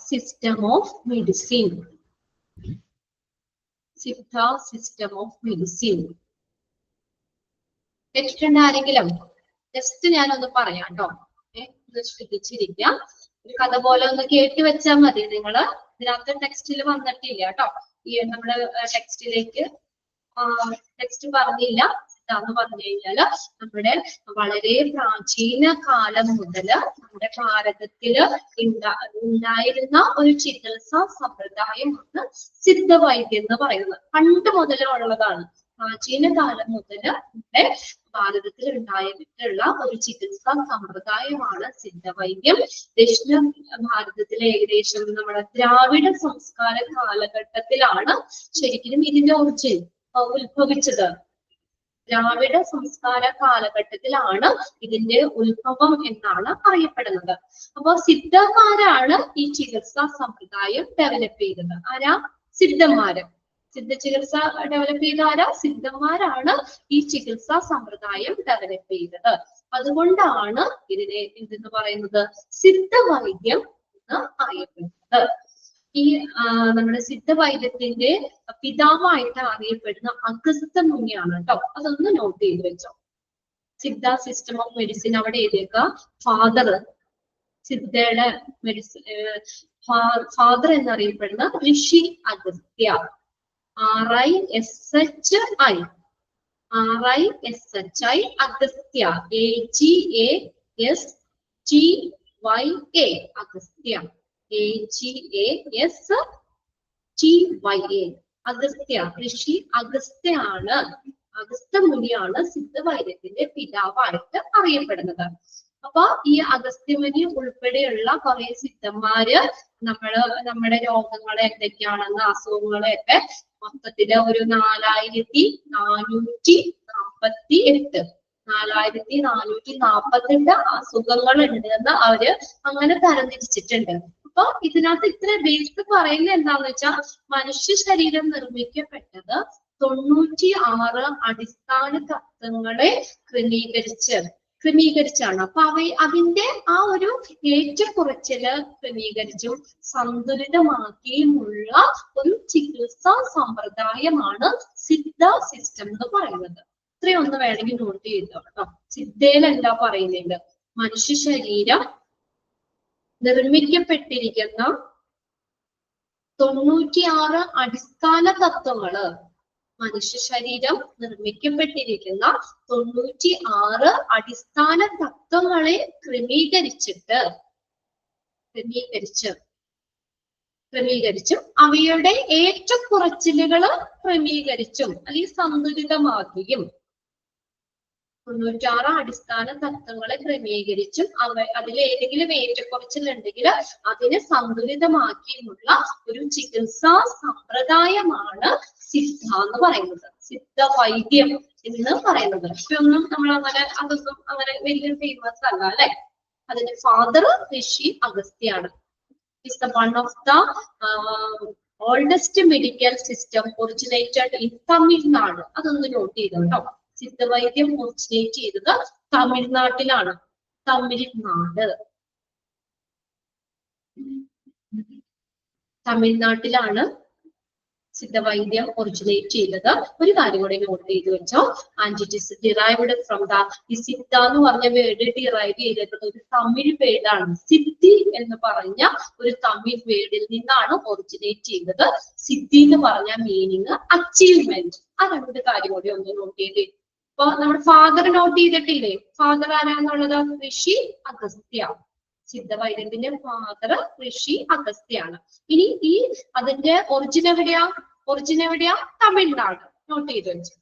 system of medicine. Siddha system of medicine കേട്ടിട്ടുണ്ട് ആരെങ്കിലും? ജസ്റ്റ് ഞാനൊന്ന് പറയാം കേട്ടോ. ശ്രദ്ധിച്ചിരിക്കാം. ഒരു കഥ പോലെ ഒന്ന് കേട്ട് വെച്ചാൽ മതി നിങ്ങള്. ഇതിനകത്ത് ടെക്സ്റ്റിൽ വന്നിട്ടില്ല കേട്ടോ. ഈ നമ്മുടെ ടെക്സ്റ്റിലേക്ക് ടെക്സ്റ്റ് പറഞ്ഞില്ല. എന്ന് പറഞ്ഞു കഴിഞ്ഞാല് നമ്മുടെ വളരെ പ്രാചീന കാലം മുതല് നമ്മുടെ ഭാരതത്തില് ഉണ്ടായിരുന്ന ഒരു ചികിത്സാ സമ്പ്രദായമാണ് സിദ്ധവൈദ്യം എന്ന് പറയുന്നത്. പണ്ട് മുതലുള്ളതാണ്. പ്രാചീന കാലം മുതല് നമ്മുടെ ഭാരതത്തിൽ ഉണ്ടായിട്ടുള്ള ഒരു ചികിത്സാ സമ്പ്രദായമാണ് സിദ്ധവൈദ്യം. ദക്ഷിണ ഭാരതത്തിലെ ഏകദേശം നമ്മുടെ ദ്രാവിഡ സംസ്കാര കാലഘട്ടത്തിലാണ് ശരിക്കും ഇതിന്റെ ഒറിജിൻ ഉത്ഭവിച്ചത്. ദ്രാവിഡ സംസ്കാര കാലഘട്ടത്തിലാണ് ഇതിന്റെ ഉത്ഭവം എന്നാണ് അറിയപ്പെടുന്നത്. അപ്പൊ സിദ്ധന്മാരാണ് ഈ ചികിത്സാ സമ്പ്രദായം ഡെവലപ്പ് ചെയ്തത്. ആരാ? സിദ്ധന്മാര്. സിദ്ധ ചികിത്സ ഡെവലപ്പ് ചെയ്ത ആരാ? സിദ്ധന്മാരാണ് ഈ ചികിത്സാ സമ്പ്രദായം ഡെവലപ്പ് ചെയ്തത്. അതുകൊണ്ടാണ് ഇതിനെ എന്തെന്ന് പറയുന്നത്? സിദ്ധവൈദ്യം എന്ന് അറിയപ്പെടുന്നത്. ഈ നമ്മുടെ സിദ്ധവൈദ്യത്തിന്റെ പിതാവായിട്ട് അറിയപ്പെടുന്ന അഗസ്ത്യ മുനിയാണ് കേട്ടോ. അതൊന്ന് നോട്ട് ചെയ്ത് വെച്ചോ. സിദ്ധ സിസ്റ്റം ഓഫ് മെഡിസിൻ അവിടെ എഴുതിയേക്ക. ഫാദർ, സിദ്ധയുടെ മെഡിസിൻ ഫാദർ എന്നറിയപ്പെടുന്ന ഋഷി Agastya. RISHI Agastya. AGASTYA Agastya. AGASTYA Agastya. ഋഷി അഗസ്ത്യയാണ്, അഗസ്ത്യ മുനിയാണ് സിദ്ധവൈദ്യത്തിന്റെ പിതാവായിട്ട് അറിയപ്പെടുന്നത്. അപ്പൊ ഈ അഗസ്ത്യമുനി ഉൾപ്പെടെയുള്ള കുറെ സിദ്ധന്മാര് നമ്മുടെ രോഗങ്ങളെ എന്തൊക്കെയാണെന്ന്, അസുഖങ്ങളെയൊക്കെ മൊത്തത്തില് ഒരു 4448 അസുഖങ്ങൾ ഉണ്ട് എന്ന് അവര് അങ്ങനെ തരംതിരിച്ചിട്ടുണ്ട്. അപ്പൊ ഇതിനകത്ത് ഇത്ര ബേസ് പറയുന്നത് എന്താന്ന് വെച്ചാൽ മനുഷ്യ ശരീരം നിർമ്മിക്കപ്പെട്ടത് 96 അടിസ്ഥാന തത്വങ്ങളെ ക്രമീകരിച്ചാണ്. അപ്പൊ അതിന്റെ ആ ഒരു ഏറ്റക്കുറച്ചില് ക്രമീകരിച്ചും സന്തുലിതമാക്കിയുമുള്ള ഒരു ചികിത്സാ സമ്പ്രദായമാണ് സിദ്ധ സിസ്റ്റം എന്ന് പറയുന്നത്. ഇത്രയൊന്ന് വേണമെങ്കിൽ നോട്ട് ചെയ്തോ കേട്ടോ. സിദ്ധയിൽ എന്താ പറയുന്നത്? മനുഷ്യ ശരീരം നിർമ്മിക്കപ്പെട്ടിരിക്കുന്ന 96 അടിസ്ഥാന തത്വങ്ങള്, മനുഷ്യ ശരീരം നിർമ്മിക്കപ്പെട്ടിരിക്കുന്ന 96 അടിസ്ഥാന തത്വങ്ങളെ ക്രമീകരിച്ചും അവയുടെ ഏറ്റക്കുറച്ചിലുകള് ക്രമീകരിച്ചും അല്ലെങ്കിൽ സന്തുലിതമാക്കിയും 96 അടിസ്ഥാന തത്വങ്ങളെ ക്രമീകരിച്ചും അതിലേതെങ്കിലും ഏറ്റക്കുറച്ചിലുണ്ടെങ്കിൽ അതിനെ സന്തുലിതമാക്കിയുള്ള ഒരു ചികിത്സാ സമ്പ്രദായമാണ് സിദ്ധ എന്ന് പറയുന്നത്, സിദ്ധവൈദ്യം എന്ന് പറയുന്നത്. ഇതൊന്നും അതൊന്നും അങ്ങനെ വലിയ ഫേമസ് അല്ല അല്ലെ. അതിന്റെ ഫാദർ ഋഷി അഗസ്ത്യാണ്. Is the one of the oldest medical system originated in Tamil Nadu. അതൊന്ന് നോട്ട് ചെയ്തോ കേട്ടോ. സിദ്ധവൈദ്യം ഒറിജിനേറ്റ് ചെയ്തത് തമിഴ്നാട്ടിലാണ്. തമിഴ്നാട്ടിലാണ് സിദ്ധവൈദ്യം ഒറിജിനേറ്റ് ചെയ്തത്. ഒരു കാര്യം കൂടെ നോട്ട് ചെയ്ത് വെച്ചോ. And it is derived from ഈ സിദ്ധ എന്ന് പറഞ്ഞ വേർഡ് ഡിറൈവ് ചെയ്തിട്ടുള്ളത് ഒരു തമിഴ് വേർഡാണ്. സിദ്ധി എന്ന് പറഞ്ഞ ഒരു തമിഴ് വേർഡിൽ നിന്നാണ് ഒറിജിനേറ്റ് ചെയ്തത്. സിദ്ധി എന്ന് പറഞ്ഞ മീനിങ് അച്ചീവ്മെന്റ്. ആ രണ്ട് കാര്യം കൂടി ഒന്ന് നോട്ട് ചെയ്ത്. അപ്പൊ നമ്മുടെ ഫാദർ നോട്ട് ചെയ്തിട്ടില്ലേ? ഫാദർ ആരാന്നുള്ളത്? ഋഷി അഗസ്ത്യ. സിദ്ധവൈദ്യത്തിന്റെ ഫാദർ ഋഷി അഗസ്ത്യാണ്. ഇനി അതിന്റെ ഒറിജിൻ എവിടെയാ? തമിഴ്നാട്. നോട്ട് ചെയ്ത് വെച്ചു.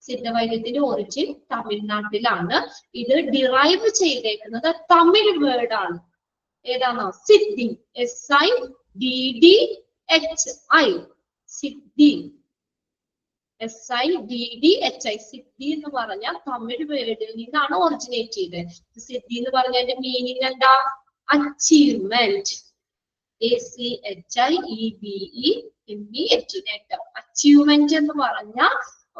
സിദ്ധവൈദ്യത്തിന്റെ ഒറിജിൻ തമിഴ്നാട്ടിലാണ്. ഇത് ഡിറൈവ് ചെയ്തേക്കുന്നത് തമിഴ് വേർഡ് ആണ്. ഏതാണോ? സിദ്ധി. SIDDHI സിദ്ധി. SIDDHI സിദ്ധി എന്ന് പറഞ്ഞ തമിഴ് വേർഡിൽ നിന്നാണ് ഒറിജിനേറ്റ് ചെയ്തത്. സിദ്ധി എന്ന് പറഞ്ഞതിന്റെ മീനിങ് എന്താ? അച്ചീവ്മെന്റ്. ACHIEVEMENT. അച്ചീവ്മെന്റ് എന്ന് പറഞ്ഞ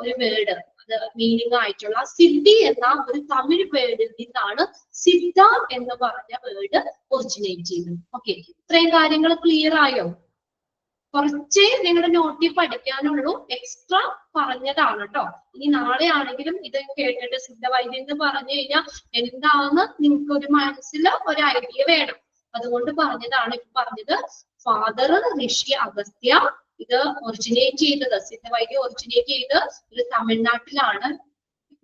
ഒരു വേർഡ്, അത് മീനിങ് ആയിട്ടുള്ള സിദ്ധി എന്ന ഒരു തമിഴ് വേർഡിൽ നിന്നാണ് സിദ്ധ എന്ന് പറഞ്ഞ വേർഡ് ഒറിജിനേറ്റ് ചെയ്തത്. ഓക്കെ, ഇത്രയും കാര്യങ്ങൾ ക്ലിയർ ആയോ? കുറച്ച് നിങ്ങളുടെ നോട്ടിൽ പഠിക്കാനുള്ളൂ, എക്സ്ട്രാ പറഞ്ഞതാണ് കേട്ടോ. ഇനി നാളെ ആണെങ്കിലും ഇത് കേട്ടിട്ട് സിദ്ധവൈദ്യം എന്ന് പറഞ്ഞു കഴിഞ്ഞാൽ എന്താന്ന് നിങ്ങൾക്ക് ഒരു മനസ്സിൽ ഒരു ഐഡിയ വേണം. അതുകൊണ്ട് പറഞ്ഞതാണ്. പറഞ്ഞത് ഫാദർ ഋഷി അഗസ്ത്യ, ഇത് ഒറിജിനേറ്റ് ചെയ്തത് സിദ്ധവൈദ്യം ഒറിജിനേറ്റ് ചെയ്ത് ഇത് തമിഴ്നാട്ടിലാണ്.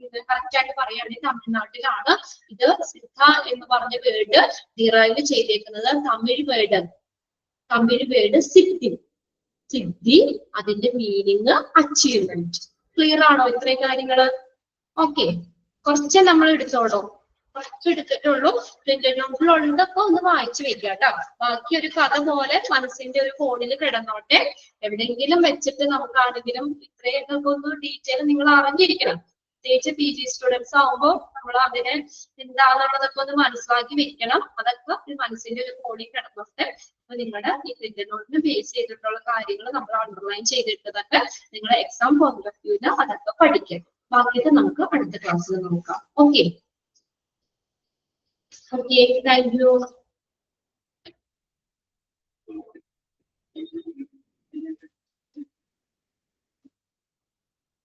ഇത് കറക്റ്റ് ആയിട്ട് പറയുകയാണെങ്കിൽ തമിഴ്നാട്ടിലാണ് ഇത് സിദ്ധ എന്ന് പറഞ്ഞ വേർഡ് ഡിറൈവ് ചെയ്തേക്കുന്നത്. തമിഴ് വേർഡ് സിദ്ധി. സിദ്ധി അതിന്റെ മീനിങ് അച്ചീവ്മെന്റ്. ക്ലിയർ ആണോ ഇത്രയും കാര്യങ്ങള്? ഓക്കെ, കുറച്ച് നമ്മൾ എടുത്തോളൂ, കുറച്ച് എടുത്തിട്ടുള്ളൂ. പ്രിന്റഡ് നോട്ടിലുള്ളതൊക്കെ ഒന്ന് വായിച്ചു വെക്കുക കേട്ടോ. ബാക്കി ഒരു കഥ പോലെ മനസ്സിന്റെ ഒരു കോണിൽ കിടന്നോട്ടെ. എവിടെയെങ്കിലും വെച്ചിട്ട് നമുക്കാണെങ്കിലും ഇത്രയൊക്കെ ഒന്ന് ഡീറ്റെയിൽ നിങ്ങൾ അറിഞ്ഞിരിക്കണം. പ്രത്യേകിച്ച് PG സ്റ്റുഡൻസ് ആവുമ്പോൾ നമ്മൾ അതിനെ എന്താണെന്നുള്ളതൊക്കെ ഒന്ന് മനസ്സിലാക്കി വെക്കണം. അതൊക്കെ ഒരു മനസ്സിന്റെ ഒരു കോണിൽ കിടന്നോട്ടെ. അപ്പൊ നിങ്ങളുടെ ഈ പ്രിന്റഡ് നോട്ടിന് ബേസ് ചെയ്തിട്ടുള്ള കാര്യങ്ങൾ നമ്മൾ അണ്ടർലൈൻ ചെയ്തിട്ടതൊക്കെ നിങ്ങളുടെ എക്സാം പോയിന്റ് ഓഫ് വ്യൂവിന് അതൊക്കെ പഠിക്കാം. ബാക്കിയൊക്കെ നമുക്ക് അടുത്ത ക്ലാസ്സിൽ നോക്കാം. Okay okay, thank you.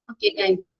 Okay, thank you.